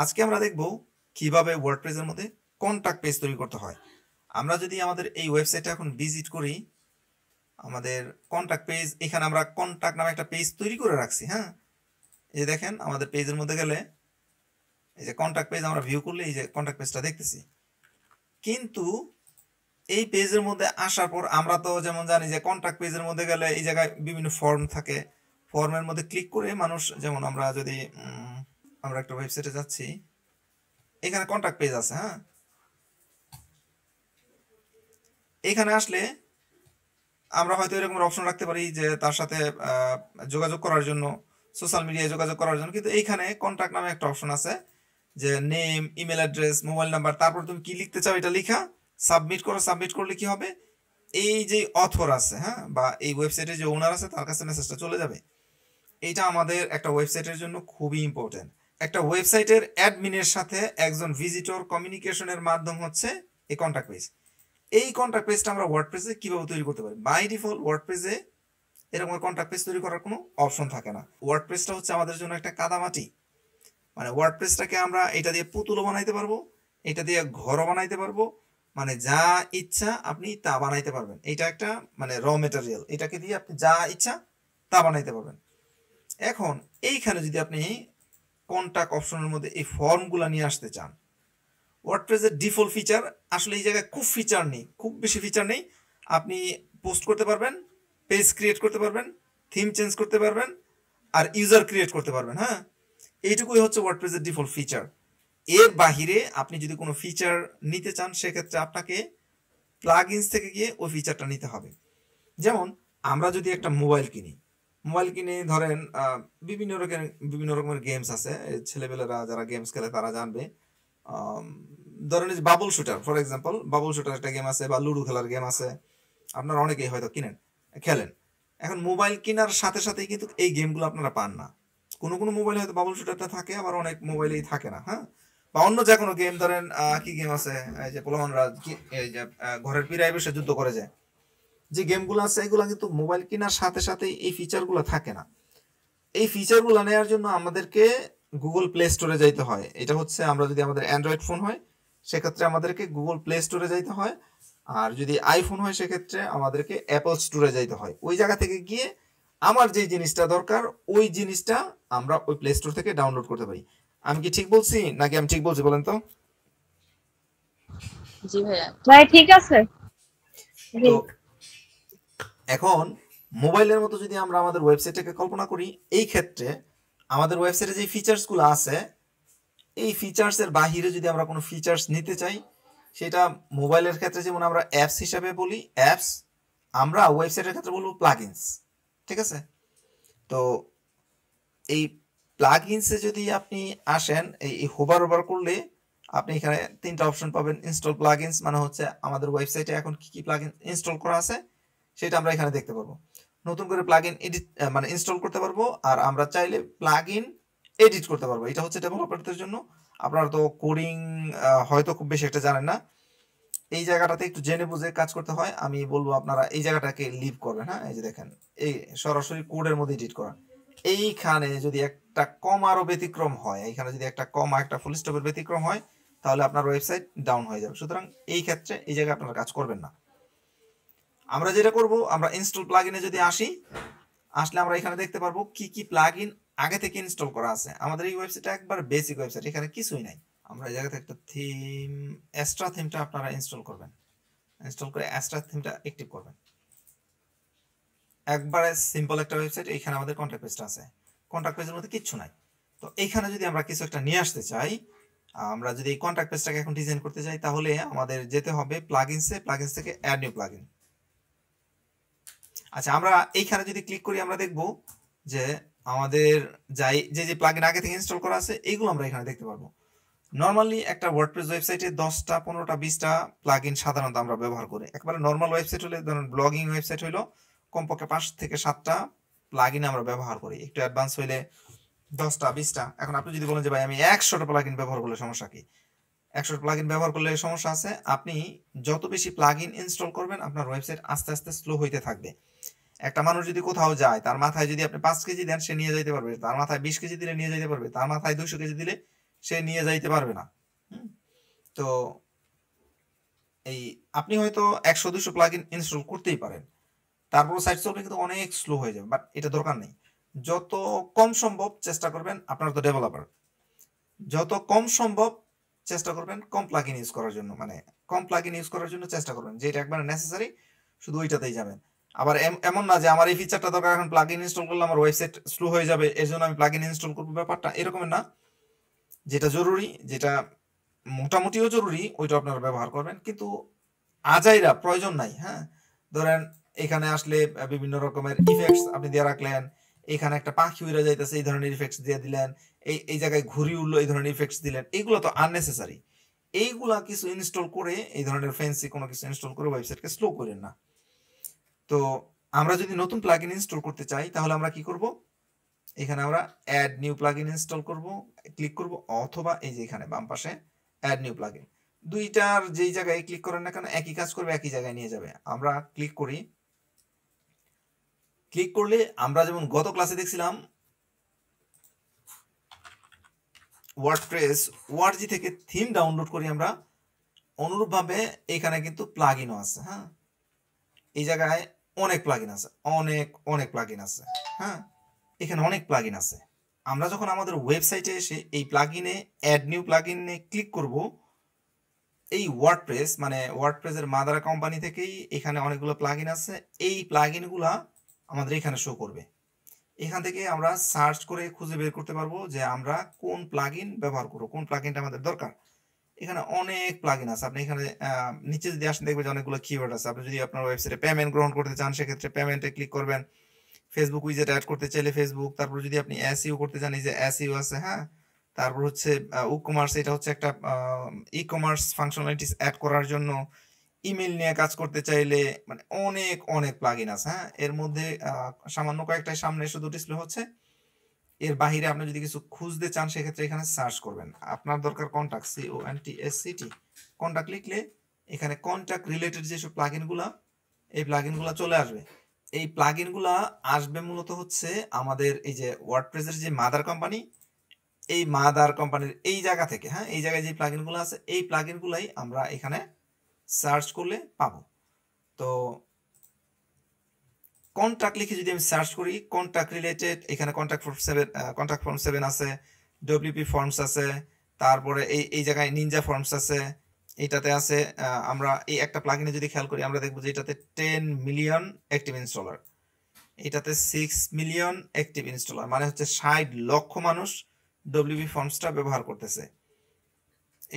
আজকে আমরা দেখব কিভাবে ওয়ার্ডপ্রেসের মধ্যে কন্টাক্ট পেজ তৈরি করতে হয়। আমরা যদি আমাদের এই ওয়েবসাইটটা এখন ভিজিট করি, আমাদের কন্টাক্ট পেজ, এখানে আমরা কন্টাক্ট নামে একটা পেজ তৈরি করে রাখছি। হ্যাঁ, এই দেখেন আমাদের পেজের মধ্যে গেলে এই যে কন্টাক্ট পেজ আমরা ভিউ করলে এই যে কন্টাক্ট পেজটা দেখতেছি। কিন্তু এই পেজের মধ্যে আসার পর আমরা তো যেমন জানি যে কন্টাক্ট পেজের মধ্যে গেলে এই জায়গায় বিভিন্ন ফর্ম থাকে, ফর্মের মধ্যে ক্লিক করে মানুষ, যেমন আমরা যদি আমরা একটা ওয়েবসাইটে যাচ্ছি, এখানে কন্টাক্ট পেজ আছে। হ্যাঁ, এখানে আসলে আমরা হয়তো এরকম অপশন রাখতে পারি যে তার সাথে যোগাযোগ করার জন্য, সোশ্যাল মিডিয়ায় যোগাযোগ করার জন্য, কিন্তু এইখানে কন্টাক্ট নামে একটা অপশন আছে যে name, email address, mobile number, তারপর তুমি কি লিখতে চাও এটা লিখা সাবমিট করো। সাবমিট করলে কি হবে, এই যে অথর আছে, হ্যাঁ, বা এই ওয়েবসাইটের যে ওনার আছে তার কাছে মেসেজটা চলে যাবে। এইটা আমাদের একটা ওয়েবসাইটের জন্য খুবই ইম্পর্টেন্ট। একটা ওয়েবসাইটের অ্যাডমিনের সাথে একজন ভিজিটর কমিউনিকেশনের মাধ্যম হচ্ছে এই কন্টাক্ট পেজ। এই কন্টাক্ট পেজটা আমরা ওয়ার্ডপ্রেসে কিভাবে তৈরি করতে পারি? বাই ডিফল্ট ওয়ার্ডপ্রেসে এরকম কন্টাক্ট পেজ তৈরি করার কোনো অপশন থাকে না। ওয়ার্ডপ্রেসটা হচ্ছে আমাদের জন্য একটা কাদামাটি। মানে ওয়ার্ডপ্রেসটাকে আমরা এটা দিয়ে পুতুলও বানাইতে পারবো, এটা দিয়ে ঘরও বানাইতে পারবো, মানে যা ইচ্ছা আপনি তা বানাইতে পারবেন। এটা একটা মানে র মেটেরিয়াল, এটাকে দিয়ে আপনি যা ইচ্ছা তা বানাইতে পারবেন। এখন এইখানে যদি আপনি কন্টাক্ট অপশনের মধ্যে এই ফর্মগুলো নিয়ে আসতে চান, ওয়ার্ডপ্রেসের ডিফল্ট ফিচার আসলে এই জায়গায় খুব ফিচার নেই, খুব বেশি ফিচার নেই। আপনি পোস্ট করতে পারবেন, পেজ ক্রিয়েট করতে পারবেন, থিম চেঞ্জ করতে পারবেন, আর ইউজার ক্রিয়েট করতে পারবেন। হ্যাঁ, এইটুকুই হচ্ছে ওয়ার্ডপ্রেসের ডিফল্ট ফিচার। এর বাহিরে আপনি যদি কোনো ফিচার নিতে চান, সেক্ষেত্রে আপনাকে প্লাগইনস থেকে গিয়ে ওই ফিচারটা নিতে হবে। যেমন আমরা যদি একটা মোবাইল কিনি, মোবাইল কিনে ধরেন বিভিন্ন রকমের গেমস আছে, ছেলেবেলেরা যারা গেমস খেলে তারা জানবে। ধরেন bubble shooter, for example bubble shooter একটা গেম আছে, বা লুডো খেলার গেম আছে, আপনারা অনেকেই হয়তো কিনেন, খেলেন। এখন মোবাইল কেনার সাথে সাথেই কিন্তু এই গেমগুলো আপনারা পান না। কোনো কোনো মোবাইলে হয়তো বাবল শুটারটা থাকে, আবার অনেক মোবাইলেই থাকে না। হ্যাঁ, বা অন্য যে কোনো গেম, ধরেন কি গেম আছে, এই যে পোলামানরা এই যে ঘরের পিড়ায় বসে যুদ্ধ করে যায়, যে গেমগুলো আছে এগুলো কিন্তু মোবাইল কেনার সাথে সাথেই এই ফিচারগুলো থাকে না। এই ফিচারগুলো নেওয়ার জন্য আমাদেরকে গুগল প্লে স্টোরে যাইতে হয়। এটা হচ্ছে আমরা যদি আমাদের অ্যান্ড্রয়েড ফোন হয় সেক্ষেত্রে আমাদেরকে গুগল প্লে স্টোরে যাইতে হয়, আর যদি আইফোন হয় সেক্ষেত্রে আমাদেরকে অ্যাপল স্টোরে যাইতে হয়। ওই জায়গা থেকে গিয়ে আমার যে জিনিসটা দরকার ওই জিনিসটা আমরা ওই প্লে স্টোর থেকে ডাউনলোড করতে পারি। আমি কি ঠিক বলছি নাকি আমি ঠিক বলছি বলেন তো? জি ভাইয়া, ভাই ঠিক আছে। তো এখন মোবাইলের মতো যদি আমরা আমাদের ওয়েবসাইটটাকে কল্পনা করি, এই ক্ষেত্রে আমাদের ওয়েবসাইটে যে ফিচার্সগুলো আছে, এই ফিচার্সের বাহিরে যদি আমরা কোনো ফিচার্স নিতে চাই, সেটা মোবাইলের ক্ষেত্রে যেমন আমরা অ্যাপস হিসাবে বলি অ্যাপস, আমরা ওয়েবসাইটের ক্ষেত্রে বলবো প্লাগইনস। ঠিক আছে? তো এই প্লাগইনসে যদি আপনি আসেন, এই হোভার ওভার করলে আপনি এখানে তিনটা অপশন পাবেন। ইনস্টল প্লাগইনস মানে হচ্ছে আমাদের ওয়েবসাইটে এখন কি কি প্লাগইন ইনস্টল করা আছে সেটা আমরা এখানে দেখতে পারবো। নতুন করে প্লাগইন এডিট মানে ইনস্টল করতে পারবো, আর আমরা চাইলে প্লাগইন এডিট করতে পারবো। এটা হচ্ছে ডেভেলপারদের জন্য। আপনারা তো কোডিং হয়তো খুব বেশি একটা জানেন না, এই জায়গাটাতে একটু জেনে বুঝে কাজ করতে হয়। আমি বলবো আপনারা এই জায়গাটাকে লিভ করবেন। হ্যাঁ, এই যে দেখেন, এই সরাসরি কোডের মধ্যে এডিট করা। এইখানে যদি একটা কমারও ব্যতিক্রম হয়, এইখানে যদি একটা কমা একটা ফুল স্টপের ব্যতিক্রম হয়, তাহলে আপনার ওয়েবসাইট ডাউন হয়ে যাবে। সুতরাং এই ক্ষেত্রে এই জায়গায় আপনারা কাজ করবেন না। আমরা যেটা করব, আমরা ইনস্টল প্লাগইনে যদি আসলে আমরা এখানে দেখতে পারবো কি কি প্লাগইন আগে থেকে ইনস্টল করা আছে। আমাদের এই ওয়েবসাইটটা একবার বেসিক ওয়েবসাইট, এখানে কিছুই নাই। আমরা এই জায়গাতে একটা থিম, এক্সট্রা থিমটা আপনারা ইনস্টল করবেন। ইনস্টল করে এক্সট্রা থিমটা অ্যাক্টিভ করবেন। একবারে সিম্পল একটা ওয়েবসাইট। এইখানে আমাদের কন্টাক্ট পেজটা আছে, কন্টাক্ট পেজের মধ্যে কিচ্ছু নাই। তো এইখানে যদি আমরা কিছু একটা নিয়ে আসতে চাই, আমরা যদি এই কন্টাক্ট পেজটাকে এখন ডিজাইন করতে চাই, তাহলে আমাদের যেতে হবে প্লাগইনসে, প্লাগইনস থেকে অ্যাড নিউ প্লাগইন। আচ্ছা, আমরা এইখানে যদি ক্লিক করি আমরা দেখব যে আমাদের যে যে প্লাগইন আগে থেকে ইনস্টল করা আছে এইগুলো আমরা এখানে দেখতে পারবো। নর্মালি একটা ওয়ার্ডপ্রেস ওয়েবসাইটে 10টা 15টা 20টা প্লাগইন সাধারণত আমরা ব্যবহার করি। একবারে নর্মাল ওয়েবসাইট হলে, ধরুন ব্লগিং ওয়েবসাইট হলো, কমপক্ষে 5 থেকে 7টা প্লাগইন আমরা ব্যবহার করি। একটু অ্যাডভান্স হইলে 10টা 20টা। এখন আপনি যদি বলেন যে ভাই আমি 100টা প্লাগইন ব্যবহার করলে সমস্যা কি? 100টা প্লাগইন ব্যবহার করলে সমস্যা আছে। আপনি যত বেশি প্লাগইন ইনস্টল করবেন আপনার ওয়েবসাইট আস্তে আস্তে স্লো হইতে থাকবে। একটা মানুষ যদি কোথাও যায়, তার মাথায় যদি আপনি 5 কেজি দেন সে নিয়ে যেতে পারবে, তার মাথায় 20 কেজি দিলে নিয়ে যেতে পারবে, তার মাথায় 200 কেজি দিলে সে নিয়ে যাইতে পারবে না। তো এই আপনি হয়তো 100-200 প্লাগইন ইনস্টল করতেই পারেন, তারপর সাইট চলবে কিন্তু অনেক স্লো হয়ে যাবে, বাট এটা দরকার নেই। যত কম সম্ভব চেষ্টা করবেন, আপনার তো ডেভেলপার, যত কম সম্ভব চেষ্টা করবেন কম প্লাগইন ইউজ করার জন্য, মানে কম প্লাগইন ইউজ করার জন্য চেষ্টা করবেন, যেটা একবার নেসেসারি শুধু ওইটাতেই যাবেন। আবার এমন না যে আমার এই ফিচারটা দরকার, এখন প্লাগইন ইনস্টল করলে আমার ওয়েবসাইট স্লো হয়ে যাবে এর জন্য আমি প্লাগইন ইনস্টল করবো, ব্যাপারটা এরকমের না। যেটা জরুরি, যেটা মোটামুটিও জরুরি, ওইটা আপনারা ব্যবহার করবেন, কিন্তু আজাইরা প্রয়োজন নাই। হ্যাঁ, ধরেন এখানে আসলে বিভিন্ন রকমের ইফেক্টস আপনি দিয়ে রাখলেন, এখানে একটা পাখি উড়ে যাইতেছে এই ধরনের ইফেক্টস দিয়ে দিলেন, এই জায়গায় ঘুরি উড়লো এই ধরনের ইফেক্টস দিলেন, এইগুলো তো আননেসেসারি। এইগুলা কিছু ইনস্টল করে, এই ধরনের ফ্যান্সি কোনো কিছু ইনস্টল করে ওয়েবসাইটকে স্লো করেন না। তো আমরা যদি নতুন প্লাগইন ইনস্টল করতে চাই তাহলে আমরা কি করব, এখানে আমরা অ্যাড নিউ প্লাগইন ইনস্টল করব, ক্লিক করব, অথবা এই যে এখানে বাম পাশে অ্যাড নিউ প্লাগইন, দুইটার যেই জায়গায় ক্লিক করেন না কেন একই কাজ করবে, একই জায়গায় নিয়ে যাবে। আমরা ক্লিক করি, ক্লিক করলে আমরা যেমন গত ক্লাসে দেখছিলাম ওয়ার্ডপ্রেস ওআরজি থেকে থিম ডাউনলোড করি আমরা, অনুরূপভাবে এখানে কিন্তু প্লাগইনও আছে। হ্যাঁ, এই জায়গায় অনেক প্লাগইন আছে, অনেক প্লাগইন আছে। হ্যাঁ, এখানে অনেক প্লাগইন আছে। আমরা যখন আমাদের ওয়েবসাইটে এসে এই প্লাগইনে অ্যাড নিউ প্লাগইনে ক্লিক করব, এই ওয়ার্ডপ্রেস মানে ওয়ার্ডপ্রেসের মাদার কোম্পানি থেকেই এখানে অনেকগুলো প্লাগইন আছে, এই প্লাগইনগুলো আমাদের এখানে শো করবে। এখান থেকে আমরা সার্চ করে খুঁজে বের করতে পারবো যে আমরা কোন প্লাগইন ব্যবহার করব, কোন প্লাগইনটা আমাদের দরকার। এখানে অনেক প্লাগইন আছে, আপনি এখানে নিচে যদি আসেন দেখবেন যে অনেকগুলো কিওয়ার্ড আছে। আপনি যদি আপনার ওয়েবসাইটে পেমেন্ট গ্রহণ করতে চান সেক্ষেত্রে পেমেন্টে ক্লিক করবেন, ফেসবুক উইজেট অ্যাড করতে চাইলে ফেসবুক, তারপর যদি আপনি এসইও করতে চান এই যে এসইও আছে। হ্যাঁ, তারপর হচ্ছে ই-কমার্স, এটা হচ্ছে একটা ই-কমার্স ফাংশনালিটিস অ্যাড করার জন্য, ইমেল নিয়ে কাজ করতে চাইলে, মানে অনেক প্লাগইন আছে। হ্যাঁ, এর মধ্যে সামান্য কয়েকটা সামনে শুধু ডিসপ্লে হচ্ছে, এর বাহিরে আপনি যদি কিছু খুঁজতে চান সেক্ষেত্রে এখানে সার্চ করবেন। আপনার দরকার কন্টাক্ট, CONTACT, কন্টাক্ট লিখলে এখানে কন্টাক্ট রিলেটেড যেসব প্লাগইনগুলো, এই প্লাগইনগুলো চলে আসবে। এই প্লাগইনগুলো আসবে মূলত হচ্ছে আমাদের এই যে ওয়ার্ডপ্রেসের যে মাদার কোম্পানি, এই মাদার কোম্পানির এই জায়গা থেকে। হ্যাঁ, এই জায়গায় যে প্লাগইনগুলো আছে এই প্লাগইনগুলাই আমরা এখানে সার্চ করলে পাবো। তো কন্টাক্ট লিখে যদি আমি সার্চ করি, কন্টাক্ট রিলেটেড এখানে কন্টাক্ট ফর্ম 7 আছে, ডব্লিউপি ফর্মস আছে, তারপরে এই জায়গায় নিনজা ফর্মস আছে, এইটাতে আছে। আমরা এই একটা প্লাগইনে যদি খেয়াল করি আমরা দেখবো যে এটাতে 10 মিলিয়ন অ্যাক্টিভ ইনস্টলার, এটাতে 6 মিলিয়ন অ্যাক্টিভ ইনস্টলার, মানে হচ্ছে 60 লক্ষ মানুষ ডব্লিউপি ফর্মসটা ব্যবহার করতেছে।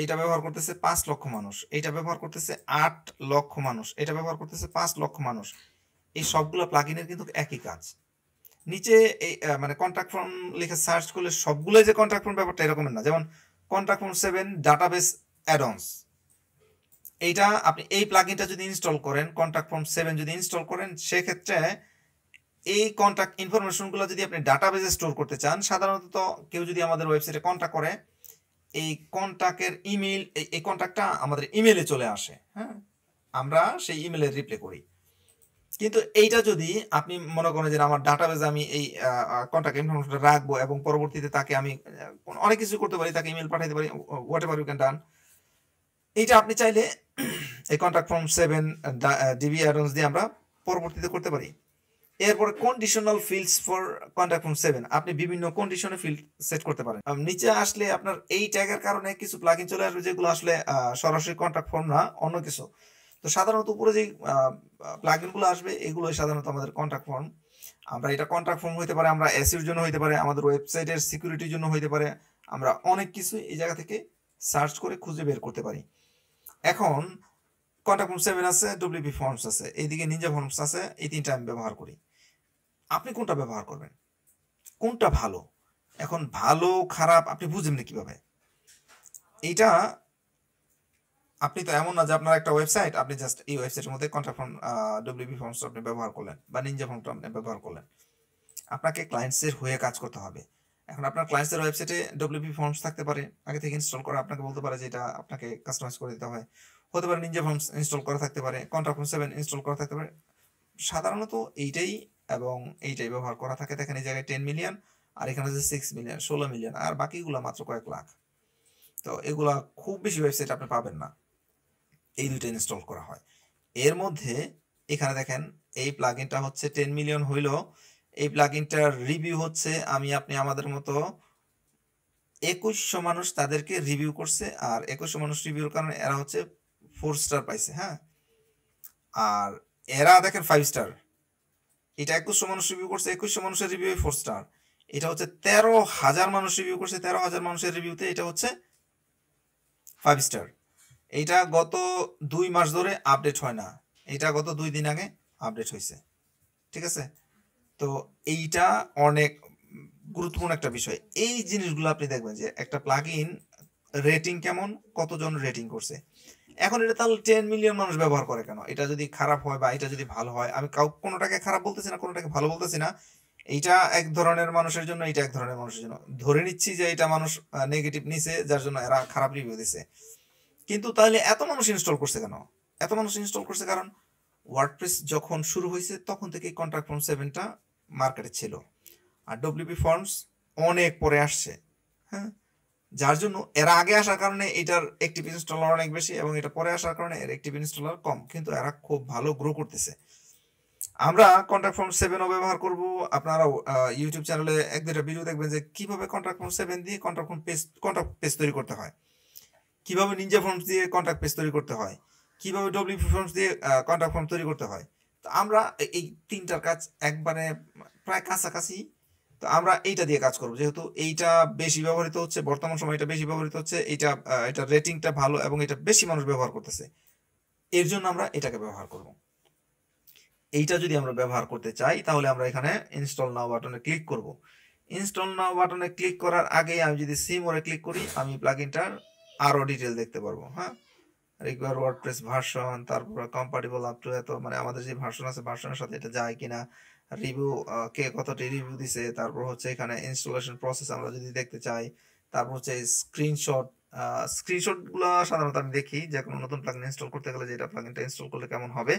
এইটা ব্যবহার করতেছে 5 লক্ষ মানুষ, এইটা ব্যবহার করতেছে 8 লক্ষ মানুষ, এটা ব্যবহার করতেছে 5 লক্ষ মানুষ। এই সবগুলো প্লাগইনের কিন্তু একই কাজ। নিচে এই মানে কন্টাক্ট ফর্ম লিখে সার্চ করলে সবগুলোই যে কন্টাক্ট ফর্ম ব্যাপারটা এরকমের না। যেমন কন্টাক্ট ফর্ম 7 ডাটাবেস অ্যাডঅনস, এইটা আপনি এই প্লাগইনটা যদি ইনস্টল করেন, কন্টাক্ট ফর্ম 7 যদি ইনস্টল করেন সেক্ষেত্রে এই কন্টাক্ট ইনফরমেশনগুলো যদি আপনি ডাটাবেসে স্টোর করতে চান, সাধারণত কেউ যদি আমাদের ওয়েবসাইটে কন্টাক্ট করে এই কন্টাক্টের ইমেল, এই কন্টাক্টটা আমাদের ইমেলে চলে আসে। হ্যাঁ, আমরা সেই ইমেলে রিপ্লাই করি। কিন্তু এইটা যদি আপনি মনে করেন যে আমার ডাটাবেজে আমি এই কন্টাক্ট ইনফরমেশনটা রাখবো এবং পরবর্তীতে তাকে আমি অনেক কিছু করতে পারি, তাকে ইমেল পাঠাতে পারি, হোয়াট এভার ইউ ক্যান ডান, এইটা আপনি চাইলে এই কন্টাক্ট ফর্ম 7 ডিবি অ্যাডন্স দিয়ে আমরা পরবর্তীতে করতে পারি। এরপরে conditional fields for contact form 7, আপনি বিভিন্ন কন্ডিশনে ফিল্ড সেট করতে পারেন। নিচে আসলে আপনার এই ট্যাগের কারণে কিছু প্লাগইন চলে আসবে যেগুলো আসলে সরাসরি কন্টাক্ট ফর্ম না, অন্য কিছু। তো সাধারণত উপরে যে প্লাগইনগুলো আসবে এগুলোই সাধারণত আমাদের কন্টাক্ট ফর্ম। আমরা এটা কন্টাক্ট ফর্ম হইতে পারে, আমরা এসইওর জন্য হইতে পারে, আমাদের ওয়েবসাইটের সিকিউরিটির জন্য হইতে পারে, আমরা অনেক কিছু এই জায়গা থেকে সার্চ করে খুঁজে বের করতে পারি। এখন কন্টাক্ট ফর্ম 7 আছে, ডব্লিউপি ফর্মস আছে, এইদিকে নিনজা ফর্মস আছে, এই তিনটা আমি ব্যবহার করি। আপনি কোনটা ব্যবহার করবেন, কোনটা ভালো? এখন ভালো খারাপ আপনি বুঝবেন না কিভাবে? এইটা আপনি তো এমন না যে আপনার একটা ওয়েবসাইট, আপনি জাস্ট এই ওয়েবসাইটের মধ্যে কন্টাক্ট ফর্ম ডব্লিউপি ফর্মস আপনি ব্যবহার করলেন বা নিনজা ফর্মটা আপনি ব্যবহার করলেন। আপনাকে ক্লায়েন্টসের হয়ে কাজ করতে হবে। এখন আপনার ক্লায়েন্টসের ওয়েবসাইটে ডব্লিউপি ফর্মস থাকতে পারে আগে থেকে ইনস্টল করা, আপনাকে বলতে পারে যে এটা আপনাকে কাস্টমাইজ করে দিতে হয়, হতে পারে নিনজা ফর্মস ইনস্টল করা থাকতে পারে, কন্টাক্ট ফর্ম 7 ইনস্টল করা থাকতে পারে। সাধারণত এইটাই এবং এইটাই ব্যবহার করা থাকে। দেখেন এই জায়গায় 10 মিলিয়ন, আর এখানে যে 6 মিলিয়ন, 16 মিলিয়ন, আর বাকিগুলো মাত্র কয়েক লাখ। তো এগুলা খুব বেশি ওয়েবসাইট আপনি পাবেন না, এই দুইটা ইনস্টল করা হয়। এর মধ্যে এখানে দেখেন এই প্লাগইনটা হচ্ছে 10 মিলিয়ন হইল, এই প্লাগইনটার রিভিউ হচ্ছে আমি আপনি আমাদের মতো 2100 মানুষ তাদেরকে রিভিউ করছে, আর 2100 মানুষ রিভিউর কারণে এরা হচ্ছে 4 স্টার পাইছে। হ্যাঁ, আর এরা দেখেন 5 স্টার। এটা 2100 মানুষ রিভিউ করছে, 2100 মানুষের রিভিউ 4 স্টার। এটা হচ্ছে 13,000 মানুষ রিভিউ করছে, 13,000 মানুষের রিভিউতে এটা হচ্ছে 5 স্টার। এইটা গত 2 মাস ধরে আপডেট হয় না, এটা গত 2 দিন আগে আপডেট হয়েছে। ঠিক আছে, তো এইটা অনেক গুরুত্বপূর্ণ একটা বিষয়। এই জিনিসগুলো আপনি দেখবেন যে একটা প্লাগইন রেটিং কেমন, কতজন রেটিং করছে। এখন এটা তাহলে 10 মিলিয়ন মানুষ ব্যবহার করে কেন? এটা যদি খারাপ হয় বা এটা যদি ভালো হয়, আমি কোনোটাকে খারাপ বলতেছি না, কোনোটাকে ভালো বলতেছি না। এইটা এক ধরনের মানুষের জন্য, এটা এক ধরনের মানুষের জন্য। ধরে নিচ্ছি যে এটা মানুষ নেগেটিভ নিছে, যার জন্য এরা খারাপ রিভিউ দিছে। কিন্তু তাহলে এত মানুষ ইনস্টল করছে কেন? এত মানুষ ইনস্টল করছে কারণ ওয়ার্ডপ্রেস যখন শুরু হয়েছে তখন থেকে কন্ট্রাক্ট ফর্ম 7টা মার্কেটে ছিল, আর ডব্লিউপি ফর্মস অনেক পরে আসছে। হ্যাঁ, যার জন্য এরা আগে আসার কারণে এটার অ্যাক্টিভ ইনস্টলার অনেক বেশি, এবং এটা পরে আসার কারণে এর অ্যাক্টিভ ইনস্টলার কম, কিন্তু এরা খুব ভালো গ্রো করতেছে। আমরা কন্ট্রাক্ট ফর্ম 7ও ব্যবহার করব। আপনারা ইউটিউব চ্যানেলে 1-2টা ভিডিও দেখবেন যে কিভাবে কন্ট্রাক্ট ফর্ম 7 দিয়ে কন্ট্রাক্ট পেজ তৈরি করতে হয়, কিভাবে নিনজা ফর্মস দিয়ে কন্ট্রাক্ট পেজ তৈরি করতে হয়, কিভাবে ডব্লিউপি ফর্মস দিয়ে কন্ট্রাক্ট ফর্ম তৈরি করতে হয়। তো আমরা এই তিনটার কাজ একবারে প্রায় কাছাকাছি। তো আমরা এইটা দিয়ে কাজ করব, যেহেতু এইটা বেশি ব্যবহৃত হচ্ছে, বর্তমান সময় এটা বেশি ব্যবহৃত হচ্ছে, এটা রেটিংটা ভালো এবং এটা বেশি মানুষ ব্যবহার করতেছে, এর জন্য আমরা এটাকে ব্যবহার করব। এইটা যদি আমরা ব্যবহার করতে চাই তাহলে আমরা এখানে ইনস্টল নাও বাটনে ক্লিক করব। ইনস্টল নাও বাটনে ক্লিক করার আগে আমি যদি সি মোরে ক্লিক করি, আমি প্লাগইনটার আরো ডিটেল দেখতে পারবো। হ্যাঁ, রিকোয়ার ওয়ার্ডপ্রেস ভার্সন, তারপর কম্পাটিবল আপ টু এত, মানে আমাদের যে ভার্সন আছে ভার্সনের সাথে এটা যায় কিনা, রিভিউ কে কতটি রিভিউ দিছে, তারপর হচ্ছে এখানে ইনস্টলেশন প্রসেস আমরা যদি দেখতে চাই, তারপর হচ্ছে স্ক্রিনশট গুলো সাধারণত আমি দেখি যে কোনো নতুন প্লাগইন ইনস্টল করতে গেলে যে এটা প্লাগইনটা ইনস্টল করলে কেমন হবে,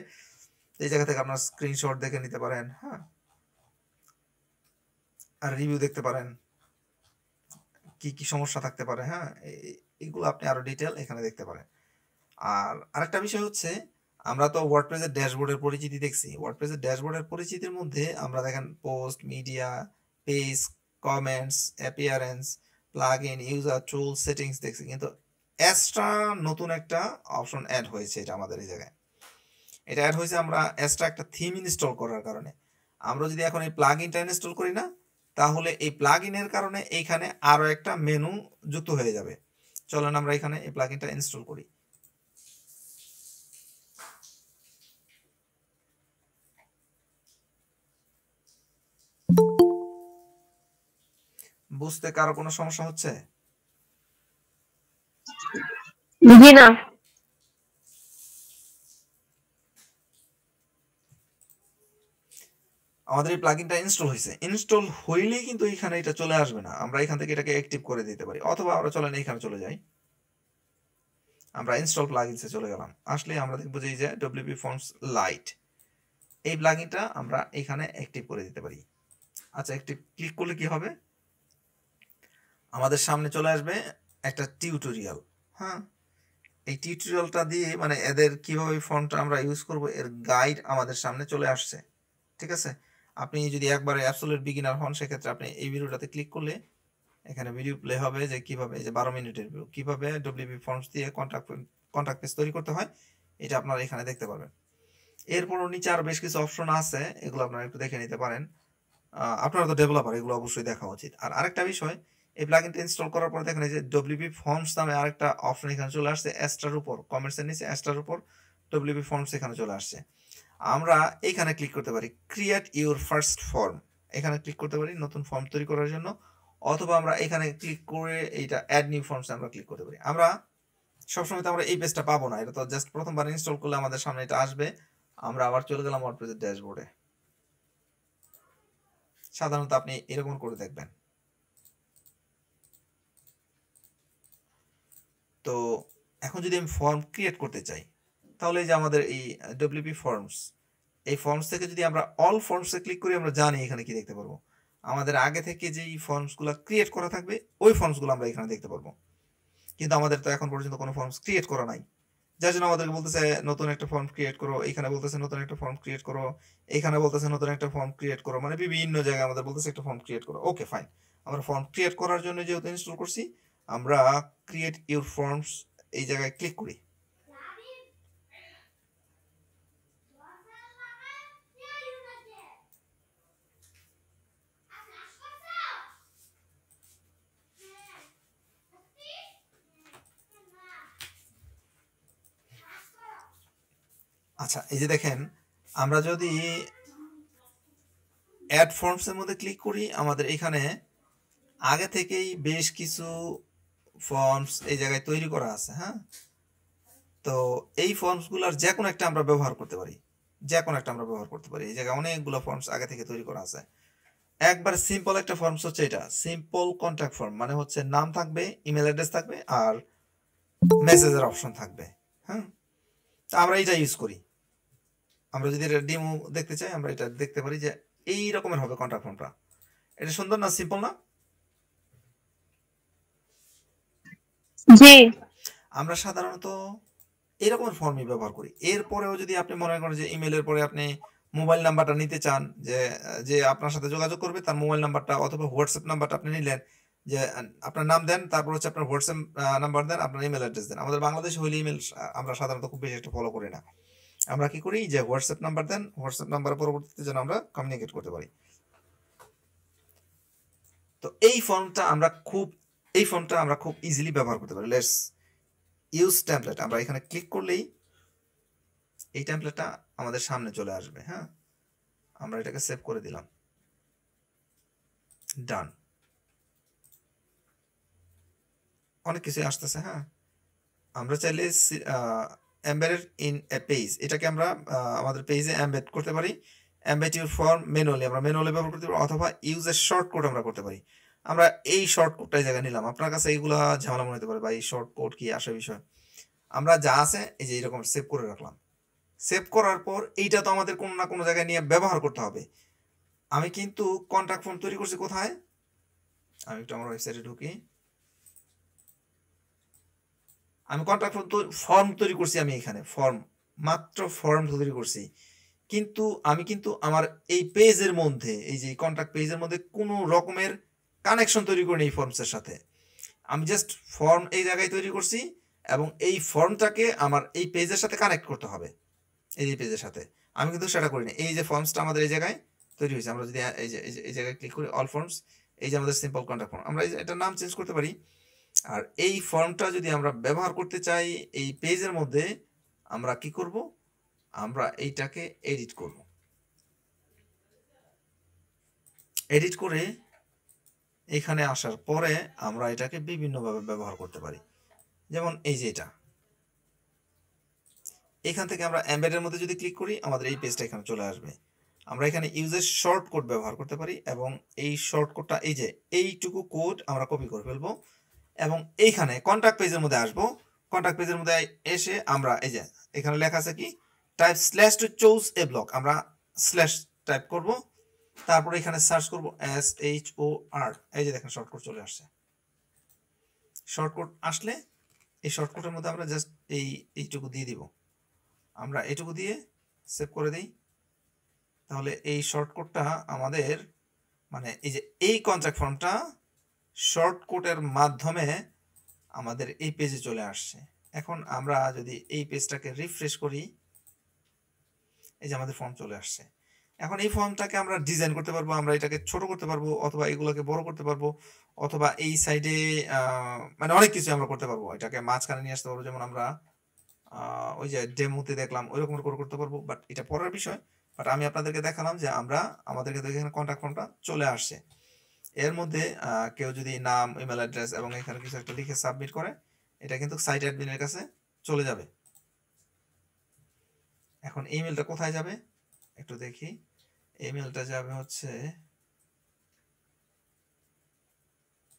এই জায়গা থেকে আপনার স্ক্রিনশট দেখে নিতে পারেন। হ্যাঁ, আর রিভিউ দেখতে পারেন কি কি সমস্যা থাকতে পারে। হ্যাঁ, এইগুলো আপনি আরো ডিটেল এখানে দেখতে পারেন। আর আরেকটা বিষয় হচ্ছে, আমরা তো ওয়ার্ডপ্রেসের ড্যাশবোর্ডের পরিচিতি দেখছি। ওয়ার্ডপ্রেসের ড্যাশবোর্ডের পরিচিতির মধ্যে আমরা দেখেন post, media, page, comments, appearance, plugin, user, tool, settings দেখছি, কিন্তু এক্সট্রা নতুন একটা অপশন অ্যাড হয়েছে। এটা আমাদের এই জায়গায় এটা অ্যাড হয়েছে আমরা এক্সট্রা একটা থিম ইনস্টল করার কারণে। আমরা যদি এখন এই প্লাগইনটা ইনস্টল করি না, তাহলে এই প্লাগইনের কারণে এইখানে আরো একটা মেনু যুক্ত হয়ে যাবে। চলেন আমরা এখানে এই প্লাগইনটা ইনস্টল করি। বুঝতে কারো কোনো সমস্যা হচ্ছে? জি না। আমাদের এই প্লাগইনটা ইনস্টল হয়েছে, ইনস্টল হইলেই কিন্তু এখানে এটা চলে আসবে না, আমরা এখান থেকে এটাকে অ্যাক্টিভ করে দিতে পারি, অথবা আমরা চলেন এখানে চলে যাই, আমরা ইনস্টল প্লাগইনসে চলে গেলাম। আসলে আমরা দেখবো যে এই যে ডব্লিউপি ফর্মস লাইট, এই প্লাগইনটা আমরা এখানে অ্যাক্টিভ করে দিতে পারি। আচ্ছা, অ্যাক্টিভ ক্লিক করলে কি হবে? আমাদের সামনে চলে আসবে একটা টিউটোরিয়াল। হ্যাঁ, এই টিউটোরিয়ালটা দিয়ে মানে এদের কিভাবে ফন্টটা আমরা ইউজ করব এর গাইড আমাদের সামনে চলে আসছে। ঠিক আছে, আপনি যদি একবারে অ্যাবসলিউট বিগিনার হন সেক্ষেত্রে আপনি এই ভিডিওটাতে ক্লিক করলে এখানে ভিডিও প্লে হবে যে কিভাবে, এই যে 12 মিনিটের ভিডিও, কিভাবে ডব্লিউপি ফর্মস দিয়ে কন্ট্যাক্ট পেজ তৈরি করতে হয়, এটা আপনারা এখানে দেখতে পারবেন। এরপরও নিচে আরো বেশ কিছু অপশন আছে, এগুলো আপনারা একটু দেখে নিতে পারেন। আপনারা তো ডেভেলপার, এগুলো অবশ্যই দেখা উচিত। আর আরেকটা বিষয়, এই প্লাগইনটা ইনস্টল করার পরে দেখেন যে ডব্লিউপি ফর্মস নামে আরেকটা অপশন এখানে চলে আসছে, এক্সট্রার উপর কমেন্টসের নিচে এক্সট্রার উপর ডব্লিউপি ফর্মস এখানে চলে আসছে। আমরা এখানে ক্লিক করতে পারি ক্রিয়েট ইউর ফার্স্ট ফর্ম, এখানে ক্লিক করতে পারি নতুন ফর্ম তৈরি করার জন্য, অথবা আমরা এখানে ক্লিক করে এইটা অ্যাড নিউ ফর্মস আমরা ক্লিক করতে পারি। আমরা সবসময় তো আমরা এই পেজটা পাবো না, এটা তো জাস্ট প্রথমবার ইনস্টল করলে আমাদের সামনে এটা আসবে। আমরা আবার চলে গেলাম ওয়ার্ডপ্রেসের ড্যাশবোর্ডে, সাধারণত আপনি এরকম করে দেখবেন। তো এখন যদি আমি ফর্ম ক্রিয়েট করতে চাই, তাহলে যে আমাদের এই ডব্লিউপি ফর্মস, এই ফর্মস থেকে যদি আমরা অল ফর্মসে ক্লিক করি, আমরা জানি এখানে কি দেখতে পারবো, আমাদের আগে থেকে যেই ফর্মসগুলো ক্রিয়েট করা থাকবে ওই ফর্মসগুলো আমরা এখানে দেখতে পারবো। কিন্তু আমাদের তো এখন পর্যন্ত কোনো ফর্মস ক্রিয়েট করা নাই, যার জন্য আমাদেরকে বলতেছে নতুন একটা ফর্ম ক্রিয়েট করো, এখানে বলতেছে নতুন একটা ফর্ম ক্রিয়েট করো, এখানে বলতেছে নতুন একটা ফর্ম ক্রিয়েট করো, মানে বিভিন্ন জায়গায় আমাদের বলতেছে একটা ফর্ম ক্রিয়েট করো। ওকে ফাইন, আমরা ফর্ম ক্রিয়েট করার জন্য যেহেতু ইনস্টল করছি, আমরা ক্রিয়েট ইউর ফর্মস এই জায়গায় ক্লিক করি। আচ্ছা, এই যে দেখেন, আমরা যদি অ্যাড ফর্মসের মধ্যে ক্লিক করি, আমাদের এখানে আগে থেকেই বেশ কিছু ফর্মস এই জায়গায় তৈরি করা আছে। হ্যাঁ, তো এই ফর্মসগুলোর যে কোনো একটা আমরা ব্যবহার করতে পারি, যে কোনো একটা আমরা ব্যবহার করতে পারি। এই জায়গায় অনেকগুলো ফর্মস আগে থেকে তৈরি করা আছে। একবার সিম্পল একটা ফর্মস হচ্ছে এটা, সিম্পল কন্ট্যাক্ট ফর্ম, মানে হচ্ছে নাম থাকবে, ইমেল অ্যাড্রেস থাকবে, আর মেসেজের অপশন থাকবে। হ্যাঁ, তো আমরা এটা ইউজ করি। আমরা যদি এটা ডেমো দেখতে চাই, আমরা এটা দেখতে পারি যে এই রকমের হবে কন্ট্যাক্ট ফর্মটা। এটা সুন্দর না, সিম্পল না? জি। আমরা সাধারণত এরকমের ফর্মই ব্যবহার করি। এরপরেও যদি আপনি মনে করেন যে ইমেলের পরে আপনি মোবাইল নাম্বারটা নিতে চান, যে যে আপনার সাথে যোগাযোগ করবে তার মোবাইল নাম্বারটা অথবা হোয়াটসঅ্যাপ নাম্বারটা আপনি নিলেন, যে আপনার নাম দেন, তারপর হচ্ছে আপনার হোয়াটসঅ্যাপ নাম্বার দেন, আপনার ইমেল অ্যাড্রেস দেন। আমাদের বাংলাদেশে হইলে ইমেল আমরা সাধারণত খুব বেশি একটা ফলো করি না। আমরা কি করি, যে হোয়াটসঅ্যাপ নাম্বার দেন, হোয়াটসঅ্যাপ নাম্বারের পরবর্তীতে যেন আমরা কমিউনিকেট করতে পারি। তো এই ফর্মটা আমরা খুব ইজিলি ব্যবহার করতে পারি। Let's use template. আমরা এখানে ক্লিক করলেই এই টেমপ্লেটটা আমাদের সামনে চলে আসবে। হ্যাঁ, আমরা এটাকে সেভ করে দিলাম, ডান। অনেক কিছু আসতেছে। হ্যাঁ, আমরা চাইলে এমবেডেড ইন এ পেজ, এটাকে আমরা আমাদের পেজে এমবেড করতে পারি। এমবেড ইউর ফর্ম ম্যানুয়ালি, আমরা ম্যানুয়ালি ব্যবহার করতে পারি, অথবা ইউজ এ শর্টকাট আমরা করতে পারি। আমরা এই শর্টকাটটা এই জায়গায় নিলাম। আপনার কাছে এইগুলা ঝামেলা মনে হতে পারে, বা এই শর্টকাট কি আসে বিষয়। আমরা যা আছে এই যে এরকম সেভ করে রাখলাম। সেভ করার পর এইটা তো আমাদের কোনো না কোনো জায়গায় নিয়ে ব্যবহার করতে হবে। আমি কিন্তু কন্ট্যাক্ট ফর্ম তৈরি করছি কোথায়, আমি একটু আমার ওয়েবসাইটে ঢুকি। আমি কন্ট্যাক্ট ফর্ম তৈরি করছি, আমি এখানে ফর্ম, মাত্র ফর্ম তৈরি করছি। কিন্তু আমি কিন্তু আমার এই পেজের মধ্যে, এই যে কন্ট্যাক্ট পেজের মধ্যে কোনো রকমের কানেকশন তৈরি করিনি এই ফর্মসের সাথে। আমি জাস্ট ফর্ম এই জায়গায় তৈরি করছি, এবং এই ফর্মটাকে আমার এই পেজের সাথে কানেক্ট করতে হবে, এই যে পেজের সাথে। আমি কিন্তু সেটা করিনি। এই যে ফর্মসটা আমাদের এই জায়গায় তৈরি হয়েছে, আমরা যদি এই জায়গায় ক্লিক করি অল ফর্মস, এই যে আমাদের সিম্পল কন্ট্যাক্ট ফর্ম, আমরা এটার নাম চেঞ্জ করতে পারি। আর এই ফর্মটা যদি আমরা ব্যবহার করতে চাই এই পেজের মধ্যে, আমরা কি করব, আমরা এইটাকে এডিট করব। এডিট করে এখানে আসার পরে আমরা এটাকে বিভিন্নভাবে ব্যবহার করতে পারি। যেমন এই যে এটা, এখান থেকে আমরা এমবেডের মধ্যে যদি ক্লিক করি, আমাদের এই পেজটা এখানে চলে আসবে। আমরা এখানে ইউজের শর্ট কোড ব্যবহার করতে পারি, এবং এই শর্ট কোডটা, এই যে এইটুকু কোড আমরা কপি করে ফেলবো, এবং এইখানে কন্ট্যাক্ট পেজের মধ্যে আসবো। কন্ট্যাক্ট পেজের মধ্যে এসে আমরা এই যে এখানে লেখা আছে কি, type slash to choose a block, আমরা স্ল্যাশ টাইপ করব, তারপরে এখানে সার্চ করব SHOR, এই যে দেখেন শর্টকাট চলে আসছে। শর্টকাট আসলে এই শর্টকাটের মধ্যে আমরা জাস্ট এইটুকু দিয়ে দিব, আমরা এইটুকু দিয়ে সেভ করে দিই। তাহলে এই শর্টকাটটা আমাদের, মানে এই যে এই কন্ট্যাক্ট ফর্মটা শর্টকাটের মাধ্যমে আমাদের এই পেজে চলে আসছে। এখন আমরা যদি এই পেজটাকে রিফ্রেশ করি, এই যে আমাদের ফর্ম চলে আসছে। এখন এই ফর্মটাকে আমরা ডিজাইন করতে পারবো, আমরা এটাকে ছোট করতে পারবো, অথবা এগুলোকে বড় করতে পারবো, অথবা এই সাইডে মানে অনেক কিছু আমরা করতে পারবো। এটাকে মাঝখানে নিয়ে আসতে পারবো, যেমন আমরা ওই যে ডেমোতে দেখলাম ওইরকম করে করতে পারবো, বাট এটা পরের বিষয়। বাট আমি আপনাদেরকে দেখালাম যে আমাদেরকে এখানে কন্ট্যাক্ট ফর্মটা চলে আসছে। এর মধ্যে কেউ যদি নাম, ইমেল অ্যাড্রেস এবং এখানে কিছু একটা লিখে সাবমিট করে, এটা কিন্তু সাইট অ্যাডমিনের কাছে চলে যাবে। এখন ইমেলটা কোথায় যাবে একটু দেখি। ইমেলটা যাবে হচ্ছে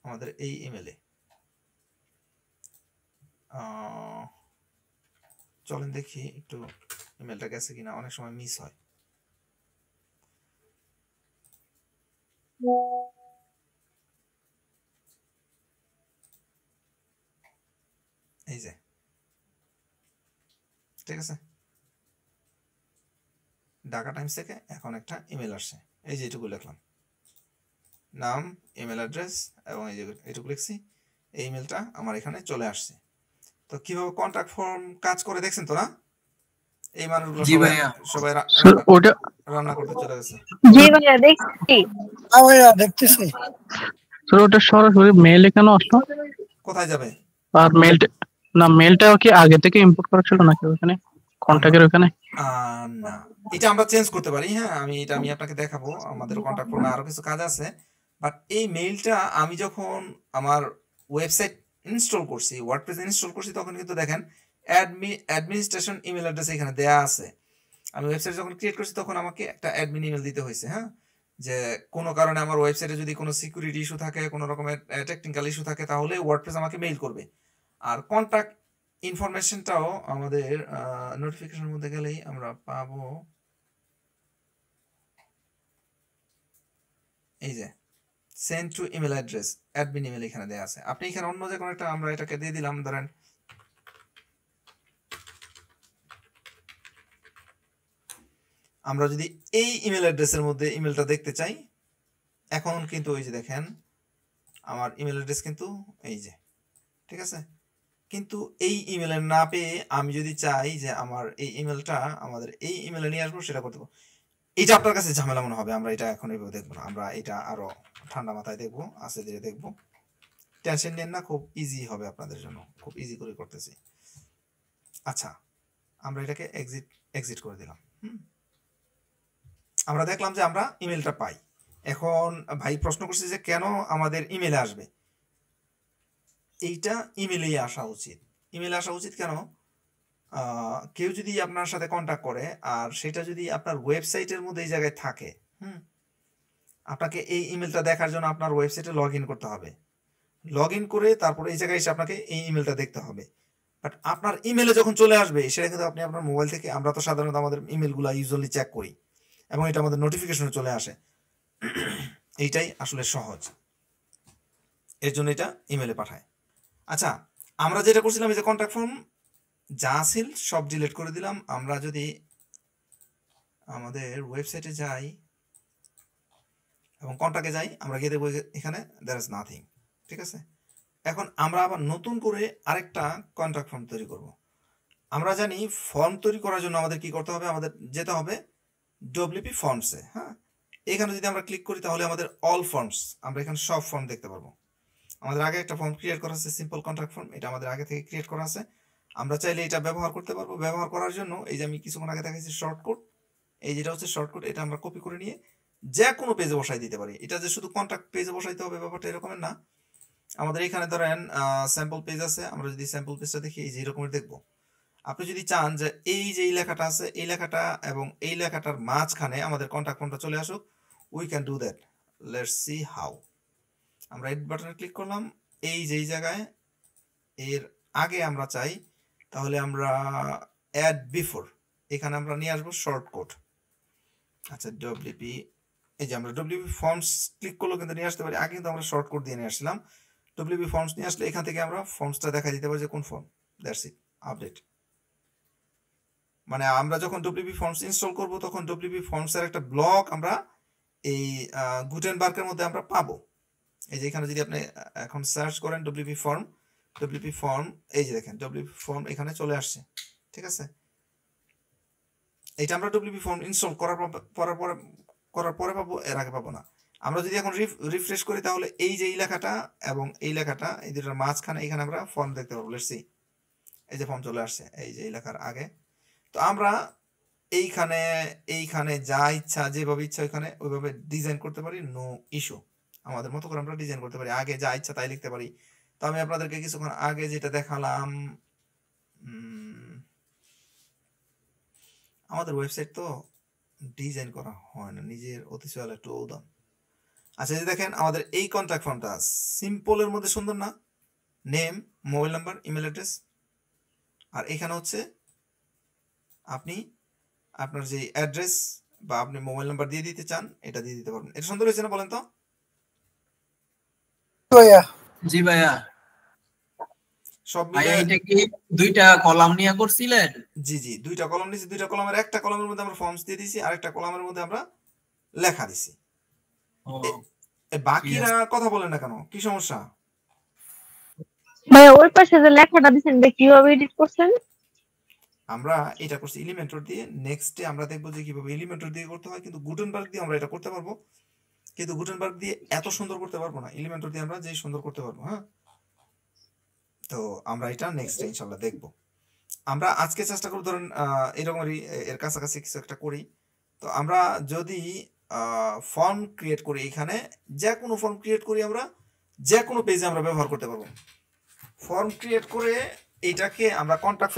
আমাদের এই ইমেলে। চলেন দেখি একটু ইমেলটা গেছে কিনা, অনেক সময় মিস হয়। এই যে, ঠিক আছে, ঢাকা টাইমস থেকে এখন একটা ইমেল আসছে, এই যে এটুকু লিখলাম, নাম, ইমেল অ্যাড্রেস এবং এই যে এটুকু লিখছি, এই ইমেলটা আমার এখানে চলে আসছে। তো কিভাবে কন্ট্যাক্ট ফর্ম কাজ করে দেখছেন তো না? এই মানুষগুলো জি সবাই ভাইয়া। সবাই স্যার ওটা রান্না করতে চলে গেছে। জি ভাইয়া দেখছি। ভাইয়া দেখতেছি। স্যার ওটা সরাসরি মেইলে কেন আসলো? কোথায় যাবে? আর মেইলটা কি আগে থেকে ইম্পোর্ট করা ছিল নাকি ওখানে কন্ট্যাক্টের ওখানে? না, এটা আমরা চেঞ্জ করতে পারি। হ্যাঁ, আমি আপনাকে দেখাবো, আমাদের কন্ট্যাক্ট ফর্মে আরো কিছু কাজ আছে। বাট এই মেইলটা আমি যখন আমার ওয়েবসাইট ইনস্টল করছি, ওয়ার্ডপ্রেস ইনস্টল করছি, তখন কিন্তু দেখেন অ্যাডমিনিস্ট্রেশন ইমেল অ্যাড্রেস এখানে দেয়া আছে। আমি ওয়েবসাইট যখন ক্রিয়েট করছি তখন আমাকে একটা অ্যাডমিন ইমেল দিতে হয়েছে। হ্যাঁ, যে কোনো কারণে আমার ওয়েবসাইটে যদি কোনো সিকিউরিটি ইস্যু থাকে, কোনো রকমের টেকনিক্যাল ইস্যু থাকে, তাহলে ওয়ার্ডপ্রেস আমাকে মেইল করবে। আর কন্ট্যাক্ট ইনফরমেশনটাও আমাদের নোটিফিকেশনের মধ্যে গেলেই আমরা পাবো। এই যে send to email address, admin email এখানে দেয়া আছে। আপনি এখানে অন্য যে কোনো একটা, আমরা এটাকে দিয়ে দিলাম, ধরেন আমরা যদি এই ইমেল অ্যাড্রেসের মধ্যে ইমেলটা দেখতে চাই, এখন কিন্তু ওই যে দেখেন আমার ইমেল অ্যাড্রেস কিন্তু এই যে, ঠিক আছে। কিন্তু এই ইমেলে না পেয়ে আমি যদি চাই যে আমার এই ইমেলটা আমাদের এই ইমেলে নিয়ে আসবো, সেটা করতে পারবো। এটা আপনার কাছে ঝামেলা মনে হবে, আমরা এটা এখন এইভাবে দেখবো না, আমরা এটা আরো ঠান্ডা মাথায় দেখবো, আস্তে ধীরে দেখবো, টেনশন নেন না, খুব ইজি হবে আপনাদের জন্য, খুব ইজি করে করতেছি। আচ্ছা, আমরা এটাকে এক্সিট করে দিলাম। আমরা দেখলাম যে আমরা ইমেলটা পাই। এখন ভাই প্রশ্ন করছে যে কেন আমাদের ইমেলে আসবে। এইটা ইমেলেই আসা উচিত। ইমেলে আসা উচিত কেন? কেউ যদি আপনার সাথে কন্ট্যাক্ট করে আর সেটা যদি আপনার ওয়েবসাইটের মধ্যে এই জায়গায় থাকে, আপনাকে এই ইমেলটা দেখার জন্য আপনার ওয়েবসাইটে লগ ইন করতে হবে। লগ ইন করে তারপরে এই জায়গায় এসে আপনাকে এই ইমেলটা দেখতে হবে। বাট আপনার ইমেলে যখন চলে আসবে, সেটা কিন্তু আপনি আপনার মোবাইল থেকে, আমরা তো সাধারণত আমাদের ইমেলগুলো ইউজুয়ালি চেক করি এবং এটা আমাদের নোটিফিকেশনে চলে আসে। এইটাই আসলে সহজ, এর জন্য এটা ইমেলে পাঠায়। আচ্ছা, আমরা যেটা করছিলাম, এই যে কন্ট্যাক্ট ফর্ম যা ছিল সব ডিলিট করে দিলাম। আমরা যদি আমাদের ওয়েবসাইটে যাই এবং কন্ট্যাক্টে যাই, আমরা গিয়ে দেখবো এখানে দ্যার ইজ নাথিং, ঠিক আছে। এখন আমরা আবার নতুন করে আরেকটা কন্ট্যাক্ট ফর্ম তৈরি করব। আমরা জানি ফর্ম তৈরি করার জন্য আমাদের কি করতে হবে, আমাদের যেতে হবে ডব্লিউপি ফর্মসে। হ্যাঁ, এখানে যদি আমরা ক্লিক করি তাহলে আমাদের অল ফর্মস, আমরা এখানে সব ফর্ম দেখতে পারবো। আমাদের আগে একটা ফর্ম ক্রিয়েট করা আছে, সিম্পল কন্ট্যাক্ট ফর্ম, এটা আমাদের আগে থেকে ক্রিয়েট করা আছে। আমরা চাইলে এটা ব্যবহার করতে পারবো। ব্যবহার করার জন্য এই যে আমি কিছুক্ষণ আগে দেখাচ্ছি শর্টকাট, এই যেটা হচ্ছে শর্টকাট, এটা আমরা কপি করে নিয়ে যে কোনো পেজে বসাই দিতে পারি। এটা যে শুধু কন্ট্যাক্ট পেজে বসাইতে হবে ব্যাপারটা এরকমের না। আমাদের এখানে ধরেন স্যাম্পল পেজ আছে, আমরা যদি স্যাম্পল পেজটা দেখি এই যে এরকমের দেখবো। আপনি যদি চান যে এই যে এই লেখাটা আছে, এই লেখাটা এবং এই লেখাটার মাঝখানে আমাদের কন্ট্যাক্ট ফর্মটা চলে আসুক, we can do that. Let's see how. আমরা এড বাটনে ক্লিক করলাম, এই যে এই জায়গায় এর আগে আমরা চাই, তাহলে আমরা অ্যাড বিফোর, এখানে আমরা নিয়ে আসবো শর্টকাট। আচ্ছা, ডব্লিউপি, এই যে আমরা ডব্লিউপি ফর্মস ক্লিক করলেও কিন্তু নিয়ে আসতে পারি। আগে কিন্তু আমরা শর্টকাট দিয়ে নিয়ে আসলাম। ডব্লিউপি ফর্মস নিয়ে আসলে এখান থেকে আমরা ফর্মসটা দেখা দিতে পারি যে কোন ফর্ম। That's it, update. মানে আমরা যখন ডব্লিউপি ফর্মস ইনস্টল করব, তখন ডব্লিউপি ফর্মসের একটা ব্লক আমরা এই গুটেনবার্গের মধ্যে আমরা পাবো। এই যে এখানে যদি আপনি এখন সার্চ করেন ডব্লিউপি ফর্ম, এই যে দেখেন ডব্লিউপি ফর্ম এখানে চলে আসছে, ঠিক আছে। এটা আমরা ডব্লিউপি ফর্ম ইনস্টল করার পরে পাবো, এর আগে পাবো না। আমরা যদি এখন রিফ্রেশ করি, তাহলে এই যে এই লেখাটা এবং এই লেখাটা, এই দুটোর মাঝখানে এখানে আমরা ফর্ম দেখতে পাবো। লেটস সি, এই যে ফর্ম চলে আসছে এই যে এই লেখার আগে। তো আমরা এইখানে যা ইচ্ছা, যেভাবে ইচ্ছা ওইভাবে ডিজাইন করতে পারি, নো ইস্যু। আমাদের মতো করে আমরা ডিজাইন করতে পারি, আগে যা ইচ্ছা তাই লিখতে পারি। তো আমি আপনাদেরকে কিছুক্ষণ আগে যেটা দেখালাম, আমাদের ওয়েবসাইট তো ডিজাইন করা হয় না, নিজের অতিশয় একটু উদাম। আচ্ছা, যে দেখেন আমাদের এই কন্ট্যাক্ট ফর্মটা সিম্পলের মধ্যে সুন্দর না? Name, mobile number, email address, আর এখানে হচ্ছে আপনি আপনার যে অ্যাড্রেস বা আপনি মোবাইল নাম্বার দিয়ে দিতে চান, এটা দিয়ে দিতে পারবেন। এটা সুন্দর হয়েছে না, বলেন তো? জি ভাইয়া। সব ভাই মিলে এটা কি দুইটা কলাম নিয়ে করছিলেন? জি জি, দুইটা কলাম দিছি, দুইটা কলামের একটা কলামের মধ্যে আমরা ফর্মস দিয়ে দিছি, আরেকটা কলামের মধ্যে আমরা লেখা দিছি। ও ঠিক বাকিরা আছে। কথা বলেন না কেন, কি সমস্যা? ভাই ওই পাশে যে লেখাটা দিছেন এটা কিভাবে এডিট করছেন? আমরা এটা করছি এলিমেন্টর দিয়ে, নেক্সটে আমরা দেখবো যে কিভাবে এলিমেন্টর দিয়ে করতে হয়, কিন্তু গুটেনবার্গ দিয়ে আমরা এটা করতে পারবো, কিন্তু গুটেনবার্গ দিয়ে এত সুন্দর করতে পারবো না, এলিমেন্টর দিয়ে আমরা যেই সুন্দর করতে পারবো। হ্যাঁ, তো আমরা এটা নেক্সটে ইনশাল্লাহ দেখবো। আমরা আজকে চেষ্টা করব ধরেন এরকমই এর কাছাকাছি কিছু একটা করি। তো আমরা যদি ফর্ম ক্রিয়েট করি, এখানে যে কোনো ফর্ম ক্রিয়েট করি, আমরা যে কোনো পেজে আমরা ব্যবহার করতে পারবো। ফর্ম ক্রিয়েট করে এইটাকে আমরা কন্ট্যাক্ট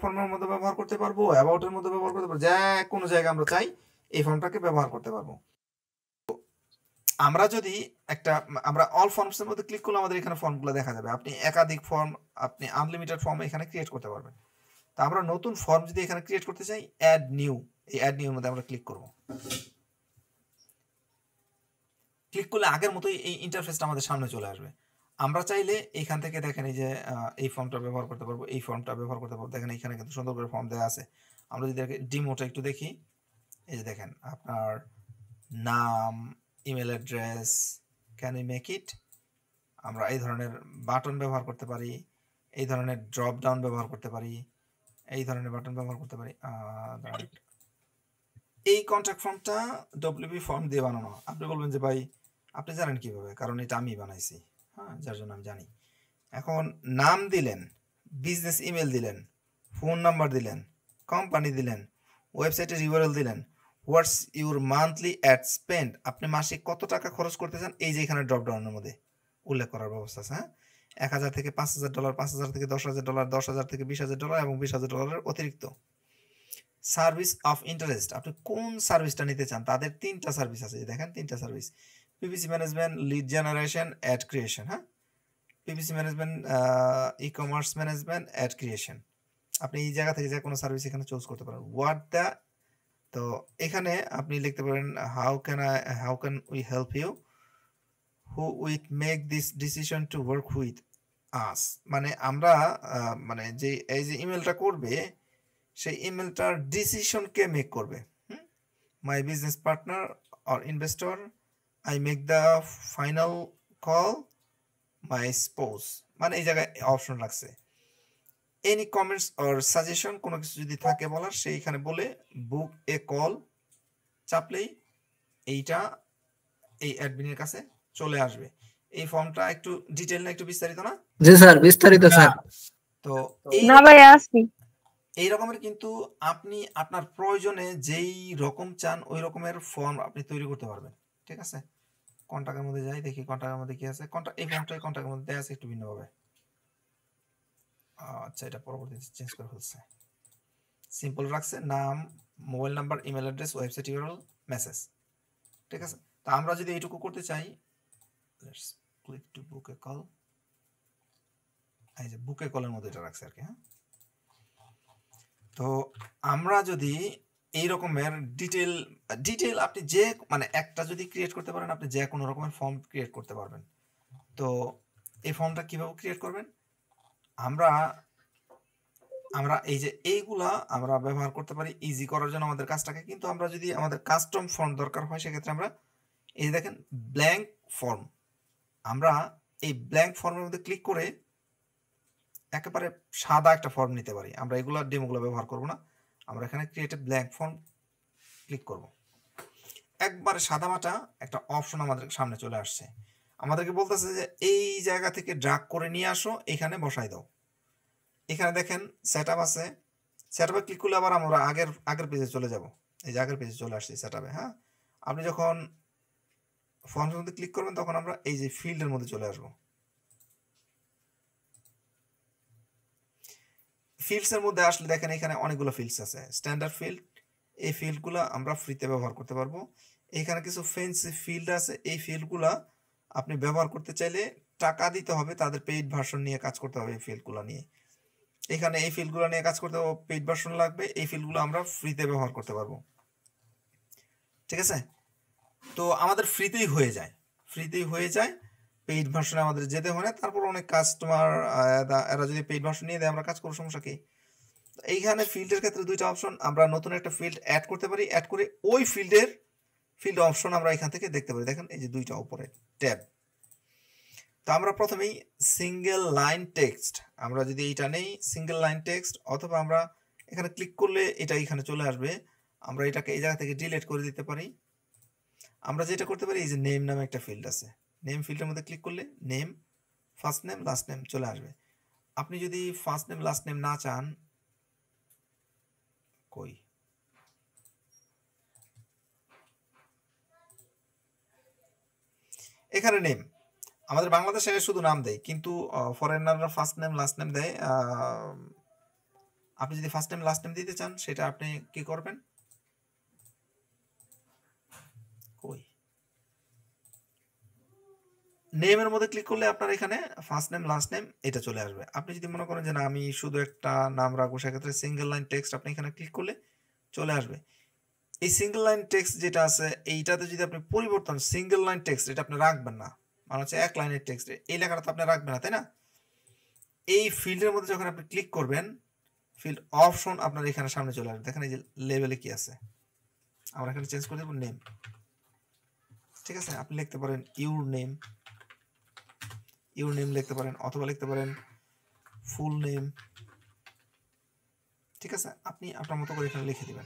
ফর্মের মধ্যে ব্যবহার করতে পারবো, অ্যাবাউটের মধ্যে ব্যবহার করতে পারবো, যে কোনো জায়গায় আমরা চাই এই ফর্মটাকে ব্যবহার করতে পারবো। আমরা যদি আমরা অল ফর্মসের মধ্যে ক্লিক করলে আমাদের এখানে ফর্মগুলো দেখা যাবে। আপনি একাধিক ফর্ম, আপনি আনলিমিটেড ফর্ম এখানে ক্রিয়েট করতে পারবেন। তো আমরা নতুন ফর্ম যদি এখানে ক্রিয়েট করতে চাই, অ্যাড নিউ, এই অ্যাড নিউর মধ্যে আমরা ক্লিক করব। ক্লিক করলে আগের মতোই এই ইন্টারফেসটা আমাদের সামনে চলে আসবে। আমরা চাইলে এখান থেকে দেখেন এই যে এই ফর্মটা ব্যবহার করতে পারবো, এই ফর্মটা ব্যবহার করতে পারবো। দেখেন এখানে কিন্তু সুন্দর করে ফর্ম দেওয়া আছে। আমরা যদি ডিমোটা একটু দেখি, এই যে দেখেন আপনার নাম, email address, can you make it, আমরা এই ধরনের বাটন ব্যবহার করতে পারি, এই ধরনের ড্রপ ডাউন ব্যবহার করতে পারি, এই ধরনের বাটন ব্যবহার করতে পারি। এই কন্ট্যাক্ট ফর্মটা ডব্লিউপি ফর্ম দিয়ে বানানো। আপনি বলবেন যে ভাই আপনি জানেন কিভাবে, কারণ এটা আমি বানাইছি, হ্যাঁ, যার জন্য আমি জানি। এখন নাম দিলেন, বিজনেস ইমেল দিলেন, ফোন নাম্বার দিলেন, কোম্পানি দিলেন, ওয়েবসাইটের ইউআরএল দিলেন, what's your monthly ad spend, আপনি মাসিক কত টাকা খরচ করতে চান, এই যে এখানে ড্রপ ডাউনের মধ্যে উল্লেখ করার ব্যবস্থা আছে। হ্যাঁ, $1000 থেকে $5000, $5000 থেকে $10,000, $10,000 থেকে $20,000 এবং $20,000 অতিরিক্ত। সার্ভিস অফ ইন্টারেস্ট, আপনি কোন সার্ভিসটা নিতে চান, তাদের 3টা সার্ভিস আছে, দেখেন 3টা service, PPC management, lead generation, ad creation. হ্যাঁ, PPC management, e commerce management, ad creation. আপনি এই জায়গা থেকে যে কোনো সার্ভিস এখানে চুজ করতে পারেন। হোয়াট দ্য, তো এখানে আপনি লিখতে পারেন how can we help you, who with make this decision to work with us, মানে আমরা মানে যে এই যে ইমেলটা করবে সেই ইমেলটার ডিসিশন কে মেক করবে। My business partner or investor, I make the final call, my spouse, মানে এই জায়গায় অপশন রাখছে। এনি কমেন্টস অর সাজেশন, কোনো কিছু যদি থাকে বলার সেইখানে বলে বুক এ কল চাপলেই এইটা এই অ্যাডমিনের কাছে চলে আসবে। এই ফর্মটা একটু ডিটেইল না, একটু বিস্তারিত না? জি স্যার, বিস্তারিত স্যার। তো না ভাই আসি। এই রকমের কিন্তু আপনি আপনার প্রয়োজনে যেই রকম চান ওই রকমের ফর্ম আপনি তৈরি করতে পারবেন। ঠিক আছে, কন্টাক্টের মধ্যে যাই, দেখি কন্টাক্টের মধ্যে কি আছে। এই ফর্মটাই কন্টাক্টের মধ্যে দেয়া আছে একটু ভিন্নভাবে। আচ্ছা, এটা পরবর্তীতে চেঞ্জ করে ফেলছে। সিম্পল রাখছে, নাম, mobile number, email address, website URL, message. ঠিক আছে, তা আমরা যদি এইটুকু করতে চাই, let's click to book A call. এই যে বুক এ কলের মধ্যে এটা রাখছে আর কি। হ্যাঁ, তো আমরা যদি এই রকমের ডিটেল আপনি যে মানে একটা যদি ক্রিয়েট করতে পারেন, আপনি যে কোনো রকমের ফর্ম ক্রিয়েট করতে পারবেন। তো এই ফর্মটা কিভাবে ক্রিয়েট করবেন, আমরা এই যে এইগুলা আমরা ব্যবহার করতে পারি ইজি করার জন্য আমাদের কাজটাকে। কিন্তু আমরা যদি আমাদের কাস্টম ফর্ম দরকার হয়, সেক্ষেত্রে আমরা এই যে দেখেন ব্ল্যাঙ্ক ফর্ম, আমরা এই ব্ল্যাঙ্ক ফর্মের মধ্যে ক্লিক করে একেবারে সাদা একটা ফর্ম নিতে পারি। আমরা এগুলো ডেমোগুলো ব্যবহার করব না, আমরা এখানে create a blank form click করব। একবারে সাদামাটা একটা অপশন আমাদের সামনে চলে আসছে, আমাদেরকে বলতেছে যে এই জায়গা থেকে ড্রাগ করে নিয়ে আসো, এখানে বসাই দাও। এখানে দেখেন সেটআপ আছে, সেটআপে ক্লিক করলে আবার আমরা আগের পেজে চলে যাব। এই যে আগের পেজে চলে আসছে সেটআপে। হ্যাঁ, আপনি যখন ফর্মের মধ্যে ক্লিক করবেন তখন আমরা এই যে ফিল্ডের মধ্যে চলে আসব। ফিল্ডসের মধ্যে আসলে দেখেন এখানে অনেকগুলো ফিল্ডস আছে। স্ট্যান্ডার্ড ফিল্ড, এই ফিল্ডগুলো আমরা ফ্রিতে ব্যবহার করতে পারবো। এখানে কিছু ফেন্সি ফিল্ড আছে, এই ফিল্ডগুলো আপনি ব্যবহার করতে চাইলে টাকা দিতে হবে, তাদের পেইড ভার্সন নিয়ে কাজ করতে হবে। এই ফিল্ডগুলো নিয়ে এখানে এই ফিল্ডগুলো নিয়ে কাজ করতে হবে, পেইড ভার্সন লাগবে। এই ফিল্ডগুলো আমরা ফ্রিতে ব্যবহার করতে পারবো। ঠিক আছে, তো আমাদের ফ্রিতেই হয়ে যায় পেইড ভার্সনে আমাদের যেতে হয় না, তারপর অনেক কাস্টমার এরা যদি পেইড ভার্সন নিয়ে দেয় আমরা কাজ করব, সমস্যা কি? এইখানে ফিল্ডের ক্ষেত্রে দুইটা অপশন, আমরা নতুন একটা ফিল্ড অ্যাড করতে পারি, অ্যাড করে ওই ফিল্ড অপশন আমরা এখান থেকে দেখতে পারি। দেখেন এই যে দুইটা উপরে ট্যাব। তো আমরা প্রথমেই সিঙ্গেল লাইন টেক্সট, আমরা যদি এইটা নেই সিঙ্গেল লাইন টেক্সট, অথবা আমরা এখানে ক্লিক করলে এটা এখানে চলে আসবে, আমরা এটাকে এই জায়গা থেকে ডিলিট করে দিতে পারি। আমরা যেটা করতে পারি, এই যে নেম নামে একটা ফিল্ড আছে, নেম ফিল্ডের মধ্যে ক্লিক করলে name, first name, last name চলে আসবে। আপনি যদি ফার্স্ট নেম লাস্ট নেম না চান, কই এখানে নেম, আমাদের বাংলাদেশে শুধু নাম দেয়, কিন্তু ফরেনাররা ফার্স্ট নেম লাস্ট নেম দেয়। আপনি যদি ফার্স্ট নেম লাস্ট নেম দিতে চান, সেটা আপনি কি করবেন, কই নেমের মধ্যে ক্লিক করলে আপনার এখানে ফার্স্ট নেম লাস্ট নেম এটা চলে আসবে। আপনি যদি মনে করেন যে না আমি শুধু একটা নাম রাখবো, সেক্ষেত্রে সিঙ্গেল লাইন টেক্সট আপনি এখানে ক্লিক করলে চলে আসবে। এই সিঙ্গেল লাইন টেক্সট যেটা আছে, এইটাতে যদি আপনি পরিবর্তন, সিঙ্গেল লাইন টেক্সট এটা আপনি রাখবেন না, মানে হচ্ছে এক লাইনের টেক্সট, এই লেখাটা তো আপনি রাখবেন না, তাই না? এই ফিল্ডের মধ্যে যখন আপনি ক্লিক করবেন, ফিল্ড অপশন আপনার এখানে সামনে চলে আসবে। দেখেন এই যে লেভেলে কি আছে, আমরা এখানে চেঞ্জ করে দেব নেম, ঠিক আছে? আপনি লিখতে পারেন ইউর নেম লিখতে পারেন, অথবা লিখতে পারেন ফুল নেম, ঠিক আছে? আপনি আপনার মতো করে এখানে লিখে দিবেন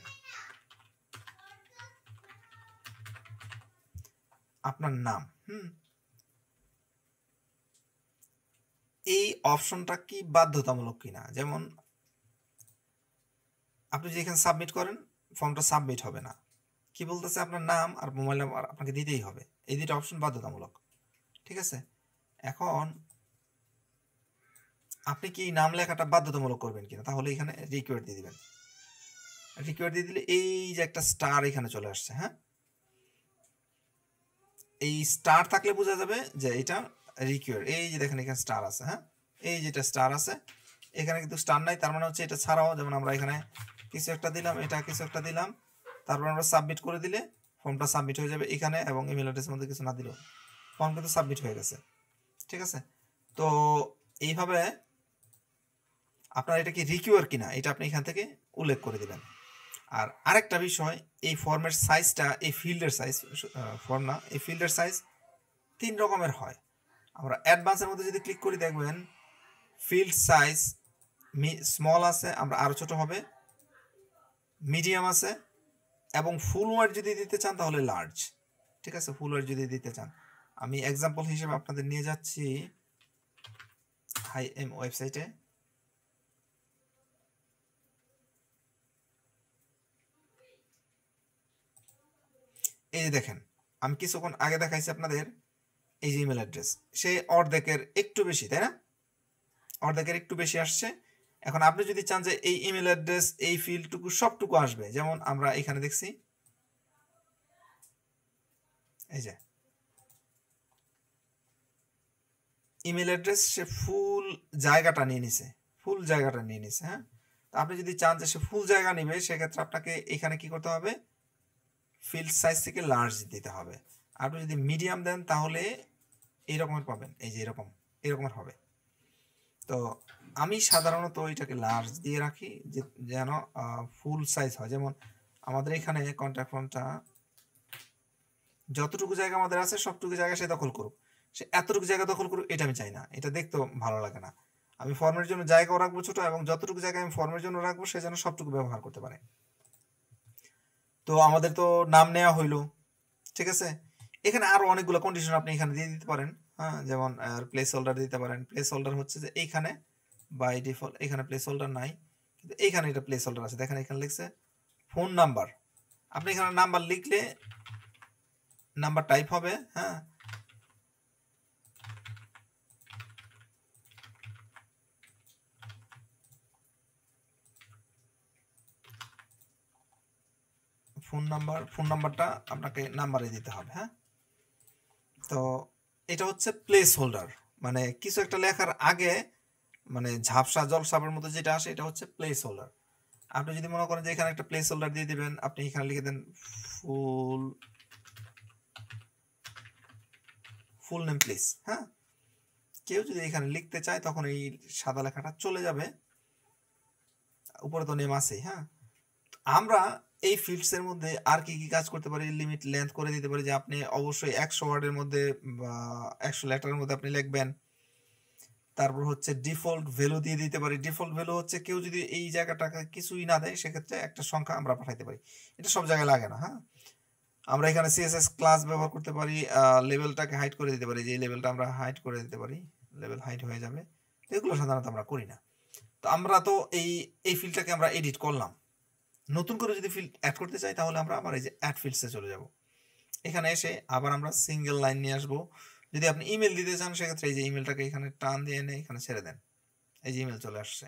আপনার নাম। এই অপশনটা কি বাধ্যতামূলক কিনা, যেমন আপনি যদি এখানে সাবমিট করেন, ফর্মটা সাবমিট হবে না। কি বলতেছে, আপনার নাম আর মোবাইল নাম্বার আপনাকে দিতেই হবে, এই দুটো অপশন বাধ্যতামূলক, ঠিক আছে? এখন আপনি কি নাম লেখাটা বাধ্যতামূলক করবেন কিনা, তাহলে এখানে রিকোয়ার্ড দিয়ে দিবেন। রিকোয়ার্ড দিয়ে দিলে এই যে একটা স্টার এখানে চলে আসছে, হ্যাঁ, এই স্টার থাকলে বোঝা যাবে যে এটা রিকোয়ার্ড। এই যে দেখেন এখানে স্টার আছে, হ্যাঁ, এই যেটা স্টার আছে, এখানে কিন্তু স্টার নাই, তার মানে হচ্ছে এটা ছাড়াও, যেমন আমরা এখানে কিছু একটা দিলাম, এটা কিছু একটা দিলাম, তারপর আমরা সাবমিট করে দিলে ফর্মটা সাবমিট হয়ে যাবে এখানে, এবং ইমেল অ্যাড্রেসের মধ্যে কিছু না দিলেও ফর্ম কিন্তু সাবমিট হয়ে গেছে, ঠিক আছে? তো এইভাবে আপনার এটা কি রিকোয়ার কিনা এটা আপনি এখান থেকে উল্লেখ করে দিবেন। আর আরেকটা বিষয়, এই ফর্মের সাইজটা, এই ফিল্ডের সাইজ, ফর্ম না, এই ফিল্ডের সাইজ 3 রকমের হয়। আমরা অ্যাডভান্সের মধ্যে যদি ক্লিক করি, দেখবেন ফিল্ড সাইজ স্মল আছে, আমরা আরো ছোট হবে, মিডিয়াম আছে, এবং ফুল ওয়ার্ড যদি দিতে চান তাহলে লার্জ, ঠিক আছে? ফুল ওয়ার্ড যদি দিতে চান, আমি এক্সাম্পল হিসেবে আপনাদের নিয়ে যাচ্ছি হাইএম ওয়েবসাইটে। এই যে দেখেন, আমি কিছুক্ষণ আগে দেখাইছি আপনাদের এই যে ইমেল অ্যাড্রেস, সে অর্ধেকের একটু বেশি, তাই না? অর্ধেকের একটু বেশি আসছে। এখন আপনি যদি চান যে এই ইমেল অ্যাড্রেস এই ফিল্ডটুকু সবটুকু আসবে, যেমন আমরা এখানে দেখছি এই যে ইমেল অ্যাড্রেস, সে ফুল জায়গাটা নিয়ে নিছে, হ্যাঁ। তো আপনি যদি চান যে সে ফুল জায়গা নেবে, সেক্ষেত্রে আপনাকে এখানে কি করতে হবে, ফিল্ড সাইজ থেকে লার্জ দিতে হবে। আপনি যদি মিডিয়াম দেন তাহলে এই রকমের পাবেন, এই যে এরকমের হবে। তো আমি সাধারণত এটাকে লার্জ দিয়ে রাখি, যেন ফুল সাইজ হয়। যেমন আমাদের এখানে কন্ট্যাক্ট ফর্মটা যতটুকু জায়গা আমাদের আছে সবটুকু জায়গা সে দখল করুক, সে এতটুকু জায়গা দখল করুক এটা আমি চাই না, এটা দেখতেও ভালো লাগে না। আমি ফর্মের জন্য জায়গাও রাখবো ছোট, এবং যতটুকু জায়গা আমি ফর্মের জন্য রাখবো সে যেন সবটুকু ব্যবহার করতে পারে। তো আমাদের তো নাম নেওয়া হইলো, ঠিক আছে? এখানে আরো অনেকগুলো কন্ডিশন আপনি এখানে দিয়ে দিতে পারেন, হ্যাঁ। যেমন প্লেস হোল্ডার দিতে পারেন। প্লেস হোল্ডার হচ্ছে যে এইখানে বাই ডিফল্ট এখানে প্লেস হোল্ডার নাই, কিন্তু এইখানে এটা প্লেস হোল্ডার আছে। দেখেন এখানে লিখছে ফোন নাম্বার, আপনি এখানে নাম্বার লিখলে নাম্বার টাইপ হবে, হ্যাঁ। ফোন নাম্বারটা আপনাকে নাম্বারে দিতে হবে, হ্যাঁ। তো এটা হচ্ছে প্লেস হোল্ডার, মানে কিছু একটা লেখার আগে মানে ঝাপসা জলসাপের মতো যেটা আসে এটা হচ্ছে প্লেস হোল্ডার। আপনি যদি মনে করেন যে এখানে একটা প্লেস হোল্ডার দিয়ে দিবেন, আপনি এখানে লিখে দেন ফুল নেম প্লিজ, হ্যাঁ। কেউ যদি এখানে লিখতে চায় তখন এই সাদা লেখাটা চলে যাবে, উপরে তো নেম আছে। হ্যাঁ, আমরা এই ফিল্ডসের মধ্যে আর কি কি কাজ করতে পারি, লিমিট লেন্থ করে দিতে পারি যে আপনি অবশ্যই 100 ওয়ার্ডের মধ্যে বা 100 লেটারের মধ্যে আপনি লিখবেন। তারপর হচ্ছে ডিফল্ট ভ্যালু দিয়ে দিতে পারি। ডিফল্ট ভ্যালু হচ্ছে কেউ যদি এই জায়গাটাকে কিছুই না দেয় সেক্ষেত্রে একটা সংখ্যা আমরা পাঠাইতে পারি, এটা সব জায়গায় লাগে না। হ্যাঁ, আমরা এখানে সিএসএস ক্লাস ব্যবহার করতে পারি, লেভেলটাকে হাইড করে দিতে পারি, যে লেভেলটা আমরা হাইড করে দিতে পারি, লেভেল হাইড হয়ে যাবে। এগুলো সাধারণত আমরা করি না। তো আমরা তো এই ফিল্ডটাকে আমরা এডিট করলাম। নতুন করে যদি ফিল্ড অ্যাড করতে চাই তাহলে আমরা আবার এই যে অ্যাড ফিল্ডসে চলে যাব। এখানে এসে আবার আমরা সিঙ্গেল লাইন নিয়ে আসবো। যদি আপনি ইমেল দিতে চান সেক্ষেত্রে এই যে ইমেলটাকে এখানে টান দিয়ে এনে এখানে ছেড়ে দেন, এই যে ইমেল চলে আসছে।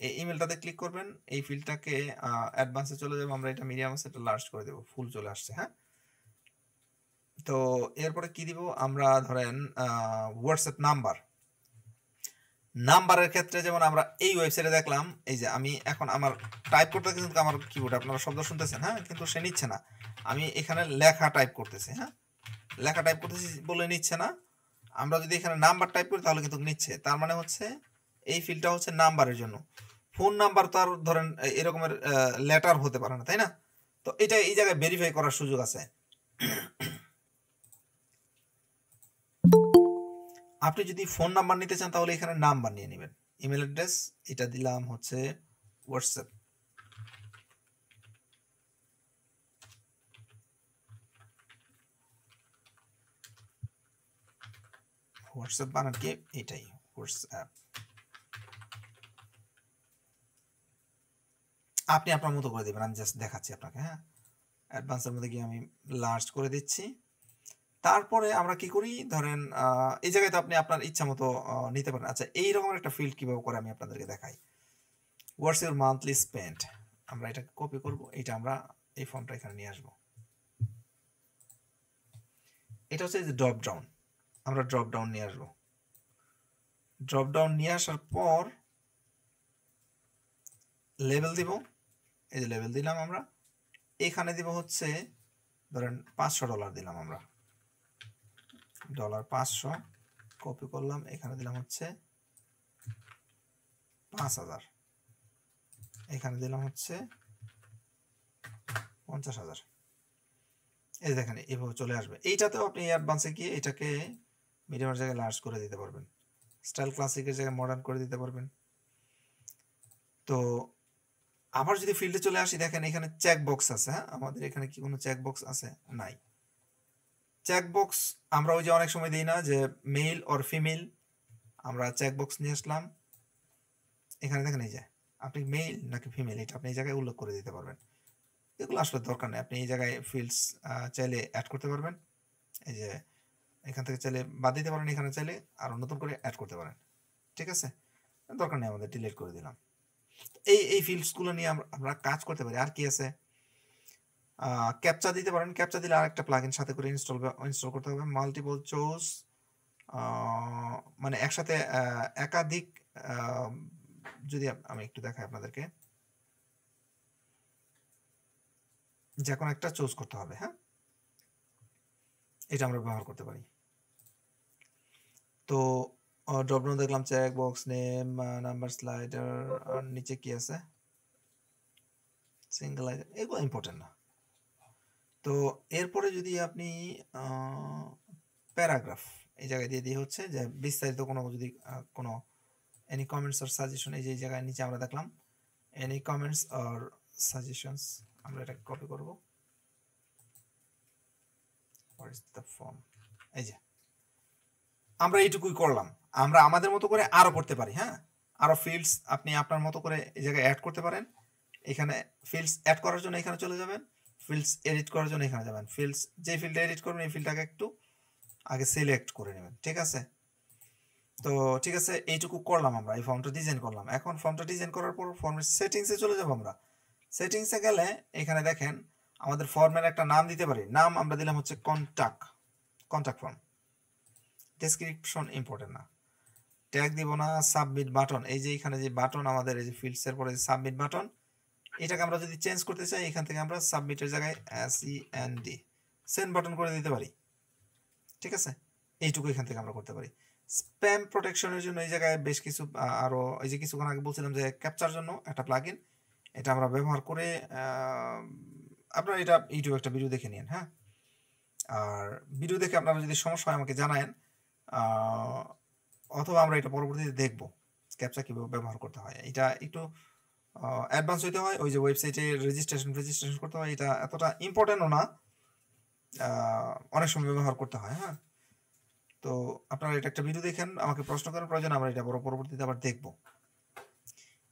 এই ইমেলটাতে ক্লিক করবেন, এই ফিল্ডটাকে অ্যাডভান্সে চলে যাবো, আমরা এটা মিডিয়াম আছে এটা লার্জ করে দেবো, ফুল চলে আসছে। হ্যাঁ, তো এরপরে কি দিব আমরা, ধরেন হোয়াটসঅ্যাপ নাম্বারের ক্ষেত্রে যেমন আমরা এই ওয়েবসাইটে দেখলাম, এই যে আমি এখন আমার টাইপ করতে কিন্তু আমার কিবোর্ডে আপনারা শব্দ শুনতেছেন। হ্যাঁ, কিন্তু সে নিচ্ছে না, আমি এখানে লেখা টাইপ করতেছি। হ্যাঁ, লেখা টাইপ করতেছি বলে নিচ্ছে না। আমরা যদি এখানে নাম্বার টাইপ করি তাহলে কিন্তু নিচ্ছে, তার মানে হচ্ছে এই ফিল্ডটা হচ্ছে নাম্বারের জন্য। ফোন নাম্বার তো আর ধরেন এরকমের লেটার হতে পারে না, তাই না? তো এটা এই জায়গায় ভেরিফাই করার সুযোগ আছে। আপনি যদি ফোন নাম্বার নিতে চান তাহলে এখানে নাম্বার নিয়ে নেবেন। ইমেল অ্যাড্রেস এটা দিলাম হচ্ছে হোয়াটসঅ্যাপ। হোয়াটসঅ্যাপ বানান কি এটাই, হোয়াটসঅ্যাপ। আপনি আপনার মতো করে দেবেন, আমি জাস্ট দেখাচ্ছি আপনাকে। হ্যাঁ, অ্যাডভান্সের মধ্যে গিয়ে আমি লার্জ করে দিচ্ছি। তারপরে আমরা কি করি, ধরেন এই জায়গায় তো আপনি আপনার ইচ্ছা মতো নিতে পারেন। আচ্ছা, এই রকমের একটা ফিল্ড কিভাবে করে আমি আপনাদেরকে দেখাই। হোয়াটস ইউর মান্থলি স্পেন্ড, আমরা এটা কপি করব, এটা আমরা এই ফর্মটা এখানে নিয়ে আসবো। এটা হচ্ছে যে ড্রপ ডাউন, আমরা ড্রপ ডাউন নিয়ে আসবো। ড্রপ ডাউন নিয়ে আসার পর লেভেল দিব, এই যে লেভেল দিলাম আমরা। এখানে দিব হচ্ছে ধরেন $500 দিলাম আমরা, $500 কপি করলাম, এখানে দিলাম হচ্ছে 5000, এখানে দিলাম হচ্ছে 50,000। এই দেখেন এভাবে চলে আসবে। এইটাতেও আপনি অ্যাডভান্সে গিয়ে এটাকে মিডিয়ামের জায়গায় লার্জ করে দিতে পারবেন, স্টাইল ক্লাসিকের জায়গায় মডার্ন করে দিতে পারবেন। তো আবার যদি ফিল্ডে চলে আসি, দেখেন এখানে চেক বক্স আছে। হ্যাঁ, আমাদের এখানে কি কোনো চেক বক্স আছে? নাই। চেক বক্স আমরা ওই যে অনেক সময় দিই না যে মেল অর ফিমেল, আমরা চেক বক্স নিয়ে আসলাম। এখানে দেখেন এই যে আপনি মেল নাকি ফিমেল এটা আপনি এই জায়গায় উল্লেখ করে দিতে পারবেন। এগুলো আসলে দরকার নেই, আপনি এই জায়গায় ফিল্ডস চাইলে অ্যাড করতে পারবেন। এই যে এখান থেকে চাইলে বাদ দিতে পারেন, এখানে চাইলে আরও নতুন করে অ্যাড করতে পারেন। ঠিক আছে, দরকার নেই, আমাদের ডিলিট করে দিলাম। এই ফিল্ডসগুলো নিয়ে আমরা কাজ করতে পারি। আর কি আছে, ক্যাপচা দিতে পারেন। ক্যাপচা দিলে আরেকটা প্লাগইন সাথে করে ইনস্টল করতে হবে। মাল্টিপল চুজ, মানে একসাথে একাধিক, যদি আমি একটু দেখাই আপনাদেরকে, যে কোনো একটা চুজ করতে হবে। হ্যাঁ, এটা আমরা ব্যবহার করতে পারি। তো ড্রপ ডাউন দেখলাম check box, name, number, slider, আর নিচে কি আছে সিঙ্গেল আইটেম, এগুলো ইম্পর্টেন্ট না। তো এরপরে যদি আপনি প্যারাগ্রাফ এই জায়গায় দিয়ে হচ্ছে যে বিস্তারিত কোনো যদি কোনো এনি কমেন্টস অর সাজেশন, এই যে এই জায়গায় নিচে আমরা দেখলাম এনি কমেন্টস অর সাজেশনস, আমরা এটা কপি করব। হোয়াট ইজ দ্য ফর্ম, এই যে আমরা এইটুকুই করলাম। আমরা আমাদের মতো করে আরও করতে পারি। হ্যাঁ, আরও ফিল্ডস আপনি আপনার মতো করে এই জায়গায় অ্যাড করতে পারেন। এখানে ফিল্ডস অ্যাড করার জন্য এখানে চলে যাবেন, ফিল্ডস এডিট করার জন্য এখানে যাবেন। ফিল্ডস যে ফিল্ডে এডিট করবেন এই ফিল্ডটাকে একটু আগে সিলেক্ট করে নেবেন। ঠিক আছে, তো ঠিক আছে, এইটুকু করলাম, আমরা এই ফর্মটা ডিজাইন করলাম। এখন ফর্মটা ডিজাইন করার পর ফর্মের সেটিংসে চলে যাব। আমরা সেটিংসে গেলে এখানে দেখেন আমাদের ফর্মের একটা নাম দিতে পারি। নাম আমরা দিলাম হচ্ছে কন্টাক্ট ফর্ম। ডেসক্রিপশন ইম্পর্টেন্ট না, ট্যাগ দিব না। সাবমিট বাটন, এই যে এখানে যে বাটন আমাদের এই যে ফিল্ডসের পরে যে সাবমিট বাটন, এটাকে আমরা যদি চেঞ্জ করতে চাই এখান থেকে আমরা সাবমিটের জায়গায় SEND সেন্ড বাটন করে দিতে পারি। ঠিক আছে, এইটুকু এখান থেকে আমরা করতে পারি। স্প্যাম প্রোটেকশনের জন্য এই জায়গায় বেশ কিছু আরো এই যে কিছুক্ষণ আগে বলছিলাম যে ক্যাপচার জন্য একটা প্লাগইন, এটা আমরা ব্যবহার করে আপনারা এটা ইউটিউব একটা ভিডিও দেখে নিন, হ্যাঁ। আর ভিডিও দেখে আপনারা যদি সমস্যা হয় আমাকে জানায়েন, অথবা আমরা এটা পরবর্তীতে দেখব ক্যাপচা কীভাবে ব্যবহার করতে হয়। এটা একটু অ্যাডভান্স হইতে হয়, ওই যে ওয়েবসাইটে রেজিস্ট্রেশন করতে হয়, এটা এতটা ইম্পর্টেন্টও না, অনেক সময় ব্যবহার করতে হয়, হ্যাঁ। তো আপনারা এটা একটা ভিডিও দেখেন, আমাকে প্রশ্ন করার প্রয়োজন, আমরা এটা পরবর্তীতে আবার দেখব।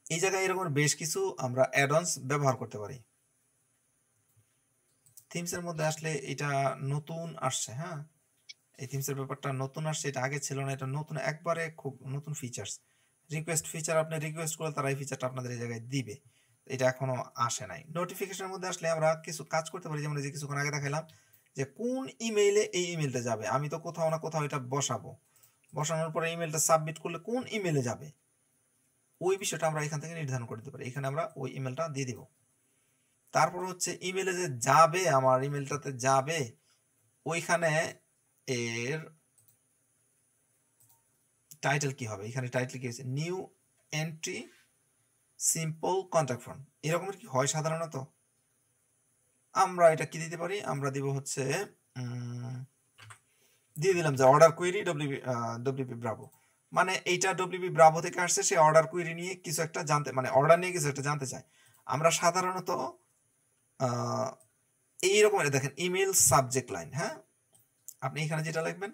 এই জায়গায় এরকম বেশ কিছু আমরা অ্যাডঅনস ব্যবহার করতে পারি। থিমসের মধ্যে আসলে এটা নতুন আসছে, হ্যাঁ, এই থিমসের ব্যাপারটা নতুন আসছে, এটা আগে ছিল না, এটা নতুন, একবারে খুব নতুন ফিচার্স। রিকোয়েস্ট ফিচার, আপনি রিকোয়েস্ট করলে তারা এই ফিচারটা আপনাদের এই জায়গায় দিবে, এটা এখনো আসে নাই। নোটিফিকেশনের মধ্যে আসলে আমরা কিছু কাজ করতে পারি, যেমন এই যে কিছুক্ষণ আগে দেখালাম যে কোন ইমেইলে এই ইমেলটা যাবে, আমি তো কোথাও না কোথাও এটা বসাবো, বসানোর পরে ইমেলটা সাবমিট করলে কোন ইমেলে যাবে ওই বিষয়টা আমরা এখান থেকে নির্ধারণ করে দিতে পারি। এখানে আমরা ওই ইমেলটা দিয়ে দিব। তারপর হচ্ছে ইমেলে যে যাবে, আমার ইমেলটাতে যাবে, ওইখানে এর টাইটেল কি হবে, এখানে টাইটেল কি হচ্ছে, new entry simple contact form, এরকমের কি হয় সাধারণত। আমরা এটা কি দিতে পারি, আমরা দিব হচ্ছে দিয়ে দিলাম যে অর্ডার কুইরি ডব্লিউপি ব্রাভো, মানে এইটা ডব্লিউপি ব্রাভো থেকে আসছে, সে অর্ডার কুইরি নিয়ে কিছু একটা জানতে, মানে অর্ডার নিয়ে কিছু একটা জানতে চায়। আমরা সাধারণত এইরকম দেখেন ইমেল সাবজেক্ট লাইন, হ্যাঁ, আপনি এখানে যেটা লিখবেন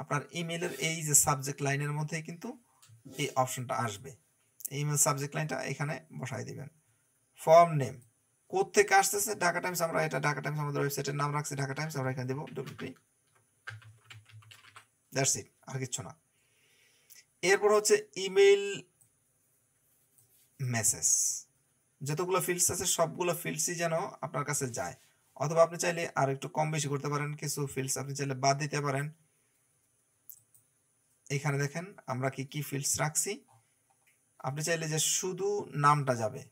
আপনার ইমেলের এই যে সাবজেক্ট লাইনের মধ্যেই কিন্তু এই অপশনটা আসবে, ইমেল সাবজেক্ট লাইনটা এখানে বসাই দিবেন। ফর্ম নেম কোত্থেকে আসতেছে, ঢাকা টাইমস, আমরা এটা ঢাকা টাইমস আমাদের ওয়েবসাইটের নাম রাখছি ঢাকা টাইমস, আমরা এখানে দেবো ডব্লিউপি, দ্যাটস ইট, আর কিছু না। এরপর হচ্ছে ইমেল মেসেজ, যতগুলো ফিল্ডস আছে সবগুলো ফিল্ডসই যেন আপনার কাছে যায়, অথবা আপনি চাইলে আর একটু কম বেশি করতে পারেন, কিছু ফিল্ডস আপনি চাইলে বাদ দিতে পারেন। এখানে দেখেন আমরা কি কি ফিল্ডস রাখছি, আপনি চাইলে যে শুধু নামটা যাবে,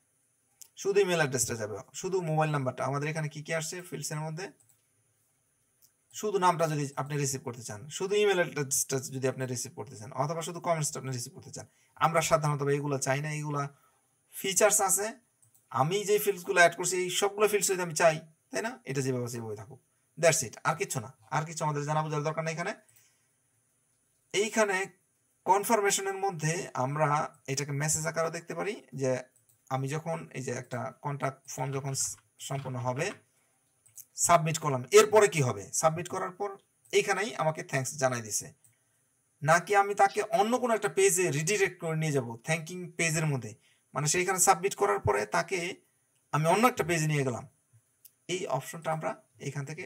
শুধু ইমেল অ্যাড্রেসটা যাবে, শুধু মোবাইল নাম্বারটা, আমাদের এখানে কি কি আসছে ফিল্ডসের মধ্যে, শুধু নামটা যদি আপনি রিসিভ করতে চান, শুধু ইমেল অ্যাড্রেসটা যদি আপনি রিসিভ করতে চান, অথবা শুধু কমেন্টসটা আপনি রিসিভ করতে চান। আমরা সাধারণত এইগুলো চাই না, এইগুলা ফিচার্স আছে, আমি যে ফিল্ডসগুলো অ্যাড করছি এই সবগুলো ফিল্ডস যদি আমি চাই, তাই না, এটা যেভাবে সেভাবে থাকুক, দ্যাটস ইট, আর কিছু না, আর কিছু আমাদের জানা বোঝার দরকার নেই। এইখানে কনফার্মেশনের মধ্যে আমরা এটাকে মেসেজ আকারে দেখতে পারি যে আমি যখন এই যে একটা কন্ট্যাক্ট ফর্ম যখন সম্পূর্ণ হবে, সাবমিট করলাম, এরপরে কি হবে, সাবমিট করার পর এইখানেই আমাকে থ্যাঙ্কস জানাই দিছে, নাকি আমি তাকে অন্য কোনো একটা পেজে রিডিরেক্ট করে নিয়ে যাব থ্যাঙ্কিং পেজের মধ্যে, মানে সেইখানে সাবমিট করার পরে তাকে আমি অন্য একটা পেজে নিয়ে গেলাম, এই অপশনটা আমরা এখান থেকে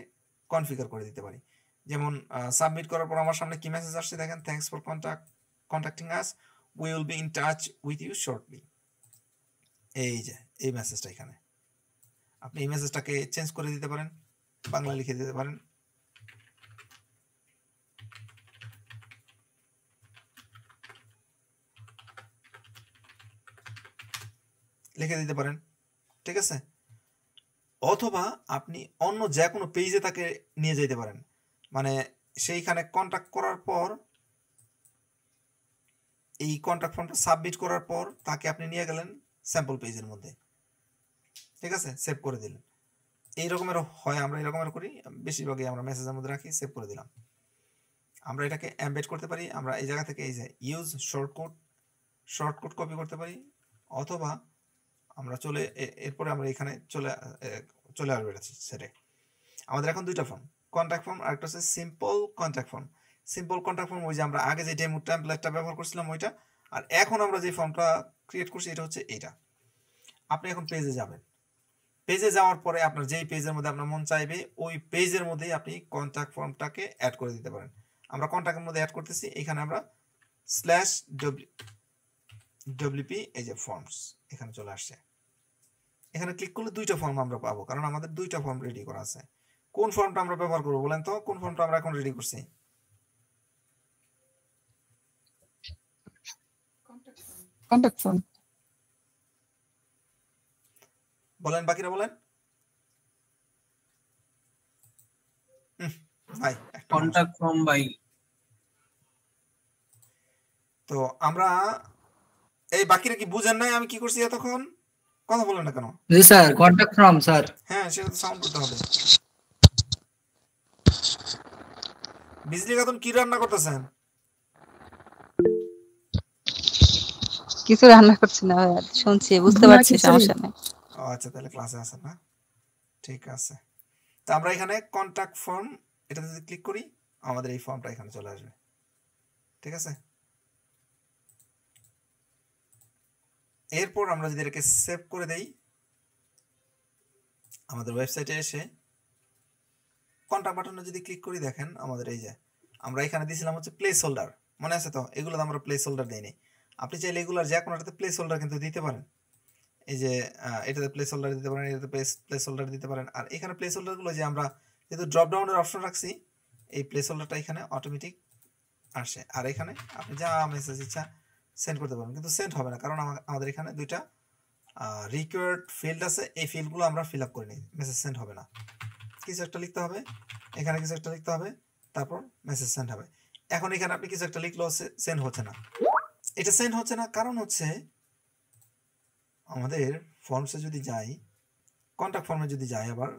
কনফিগার করে দিতে পারি। যেমন সাবমিট করার পর আমার সামনে কি মেসেজ আসছে দেখেন, thanks for contacting us, we will be in touch with you shortly, এই যে এই মেসেজটা, এখানে আপনি এই মেসেজটাকে চেঞ্জ করে দিতে পারেন, বাংলা লিখে দিতে পারেন, লিখে দিতে পারেন, ঠিক আছে। অথবা আপনি অন্য যে কোনো পেজে তাকে নিয়ে যেতে পারেন, মানে সেইখানে কন্ট্যাক্ট করার পর এই কন্ট্যাক্ট ফর্মটা সাবমিট করার পর তাকে আপনি নিয়ে গেলেন স্যাম্পল পেজের মধ্যে, ঠিক আছে, সেভ করে দিলেন। এই রকমের হয়, আমরা এই রকমের করি, বেশিরভাগই আমরা মেসেজের মধ্যে রাখি, সেভ করে দিলাম। আমরা এটাকে এমবেড করতে পারি, আমরা এই জায়গা থেকে এই যে ইউজ শর্টকাট কপি করতে পারি, অথবা আমরা এরপরে আমরা এখানে চলে আসবে এটা সেটে। আমাদের এখন দুইটা ফর্ম, কন্ট্যাক্ট ফর্ম আর একটা হচ্ছে simple contact form. Simple contact form ওই যে আমরা আগে যে ডেমো টেমপ্লেটটা ব্যবহার করছিলাম ওইটা, আর এখন আমরা যে ফর্মটা ক্রিয়েট করছি এটা হচ্ছে এইটা। আপনি এখন পেজে যাবেন, পেজে যাওয়ার পরে আপনার যেই পেজের মধ্যে আপনার মন চাইবে ওই পেজের মধ্যেই আপনি কন্ট্যাক্ট ফর্মটাকে অ্যাড করে দিতে পারেন। আমরা কন্ট্যাক্টের মধ্যে অ্যাড করতেছি, এখানে আমরা /wp এই যে ফর্মস এখানে চলে আসছে, এখানে ক্লিক করলে দুইটা ফর্ম আমরা পাবো, কারণ আমাদের দুইটা ফর্ম রেডি করা আছে। কোন ফর্মটা আমরা ব্যবহার করবো বলেন তো, কোন ফর্মটা আমরা এখন রেডি করছি, কন্ট্যাক্ট ফর্ম বলেন, বাকিরা বলেন। ভাই কন্টাক্ট ফর্ম বাই তো আমরা এই বাকিরা কি বুঝেন নাই আমি কি করছি এতক্ষণ? কথা বলেন না কেন? জি স্যার, কন্টাক্ট ফ্রম স্যার। হ্যাঁ, সেটা তো সাউন্ড করতে হবে। বিজলি খাতুন কি রান্না করতেছেন? কিছু রান্না করছি না ভাইয়া, শুনছি, বুঝতে পারছি, সমস্যা নেই। ও আচ্ছা, তাহলে ক্লাসে আছেন না? ঠিক আছে। তো আমরা এখানে কন্টাক্ট ফর্ম এটাতে যদি ক্লিক করি আমাদের এই ফর্মটা এখানে চলে আসবে। ঠিক আছে, এরপর আমরা যদি এটাকে সেভ করে দেই আমাদের ওয়েবসাইটে এসে কন্টাক্ট বাটনে যদি ক্লিক করি, দেখেন আমাদের এই যে আমরা এখানে দিয়েছিলাম হচ্ছে প্লেস হোল্ডার, মনে আছে তো? এগুলো আমরা প্লেস হোল্ডার দিইনি। আপনি চাইলে এগুলোর যে কোনোটাতে প্লেস হোল্ডার কিন্তু দিতে পারেন। এই যে এটাতে প্লেস হোল্ডার দিতে পারেন, এটাতে প্লেস হোল্ডার দিতে পারেন। আর এখানে প্লেস হোল্ডারগুলো যে আমরা যেহেতু ড্রপ ডাউনের অপশন রাখছি, এই প্লেস হোল্ডারটা এখানে অটোমেটিক আসে। আর এখানে আপনি যা মেসেজ ইচ্ছা সেন্ড করতে পারবেন, কিন্তু সেন্ড হবে না, কারণ আমাদের এখানে দুইটা রিকোয়ার্ড ফিল্ড আছে, এই ফিল্ডগুলো আমরা ফিল আপ করিনি, মেসেজ সেন্ড হবে না। কিছু একটা লিখতে হবে, এখানে কিছু একটা লিখতে হবে, তারপর মেসেজ সেন্ড হবে। এখন এখানে আপনি কিছু একটা লিখলেও সেন্ড হচ্ছে না। এটা সেন্ড হচ্ছে না কারণ হচ্ছে আমাদের ফর্মসে যদি যাই, কন্টাক্ট ফর্মে যদি যাই, আবার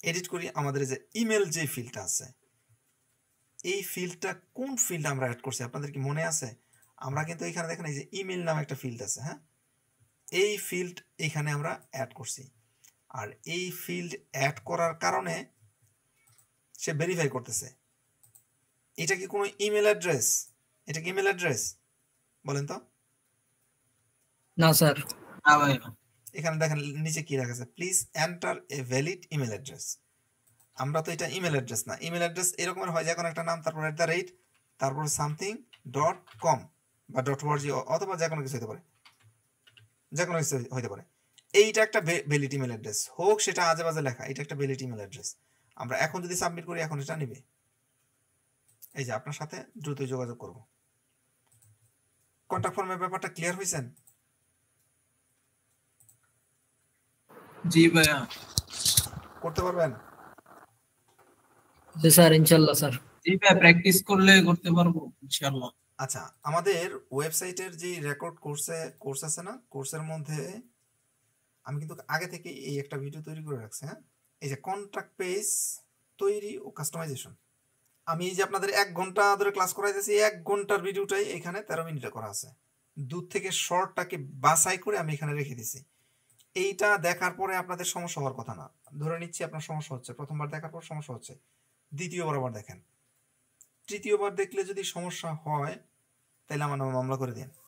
এডিট করি, আমাদের যে ইমেল যে ফিল্ডটা আছে, এই ফিল্ডটা কোন ফিল্ড আমরা অ্যাড করছি আপনাদের কি মনে আছে? আমরা কিন্তু এখানে দেখেন এই যে ইমেল নামে একটা ফিল্ড আছে, হ্যাঁ, এই ফিল্ড এখানে আমরা অ্যাড করছি। আর এই ফিল্ড অ্যাড করার কারণে সে ভেরিফাই করতেছে এটা কি কোনো ইমেল অ্যাড্রেস। এটা কি ইমেল অ্যাড্রেস বলেন তো? না স্যার, না ভাই। এখানে দেখেন নিচে কি লেখা আছে, please enter a valid email address. আমরা তো এটা ইমেল অ্যাড্রেস না। ইমেল অ্যাড্রেস এরকমের হয় যে কোনো একটা নাম, তারপর @ তারপর something.com বা .org অথবা যে কোনো কিছু হতে পারে, যে কোনো কিছু হতে পারে। এইটা একটা ভ্যালিড ইমেল অ্যাড্রেস, হোক সেটা আজে বাজে লেখা, এটা একটা ভ্যালিড ইমেল অ্যাড্রেস। আমরা এখন যদি সাবমিট করি, এখন এটা নেবে। এই যে আপনার সাথে দ্রুত যোগাযোগ করব। কন্টাক্ট ফর্মের ব্যাপারটা ক্লিয়ার হয়েছেন? জি ভাইয়া। করতে পারবেন? জি স্যার, ইনশাআল্লাহ স্যার। জি ভাই, প্র্যাকটিস করলে করতে পারবো ইনশাআল্লাহ। আচ্ছা, আমাদের ওয়েবসাইটের যে রেকর্ড কোর্স আছে না, কোর্সের মধ্যে আমি কিন্তু আগে থেকে এই একটা ভিডিও তৈরি করে রাখছি। হ্যাঁ, এই যে কন্ট্রাক্ট পেজ তৈরি ও কাস্টমাইজেশন, আমি এই যে আপনাদের 1 ঘন্টা ধরে ক্লাস করাইতেছি, 1 ঘন্টার ভিডিওটাই এখানে 13 মিনিটে করা আছে। দূর থেকে শর্টটাকে বাছাই করে আমি এখানে রেখে দিছি। এইটা দেখার পরে আপনাদের সমস্যা হওয়ার কথা না। ধরে নিচ্ছি আপনার সমস্যা হচ্ছে, প্রথমবার দেখার পর সমস্যা হচ্ছে, দ্বিতীয়বার আবার দেখেন, তৃতীয়বার দেখলে যদি সমস্যা হয় তাহলে আমার নামে মামলা করে দিন।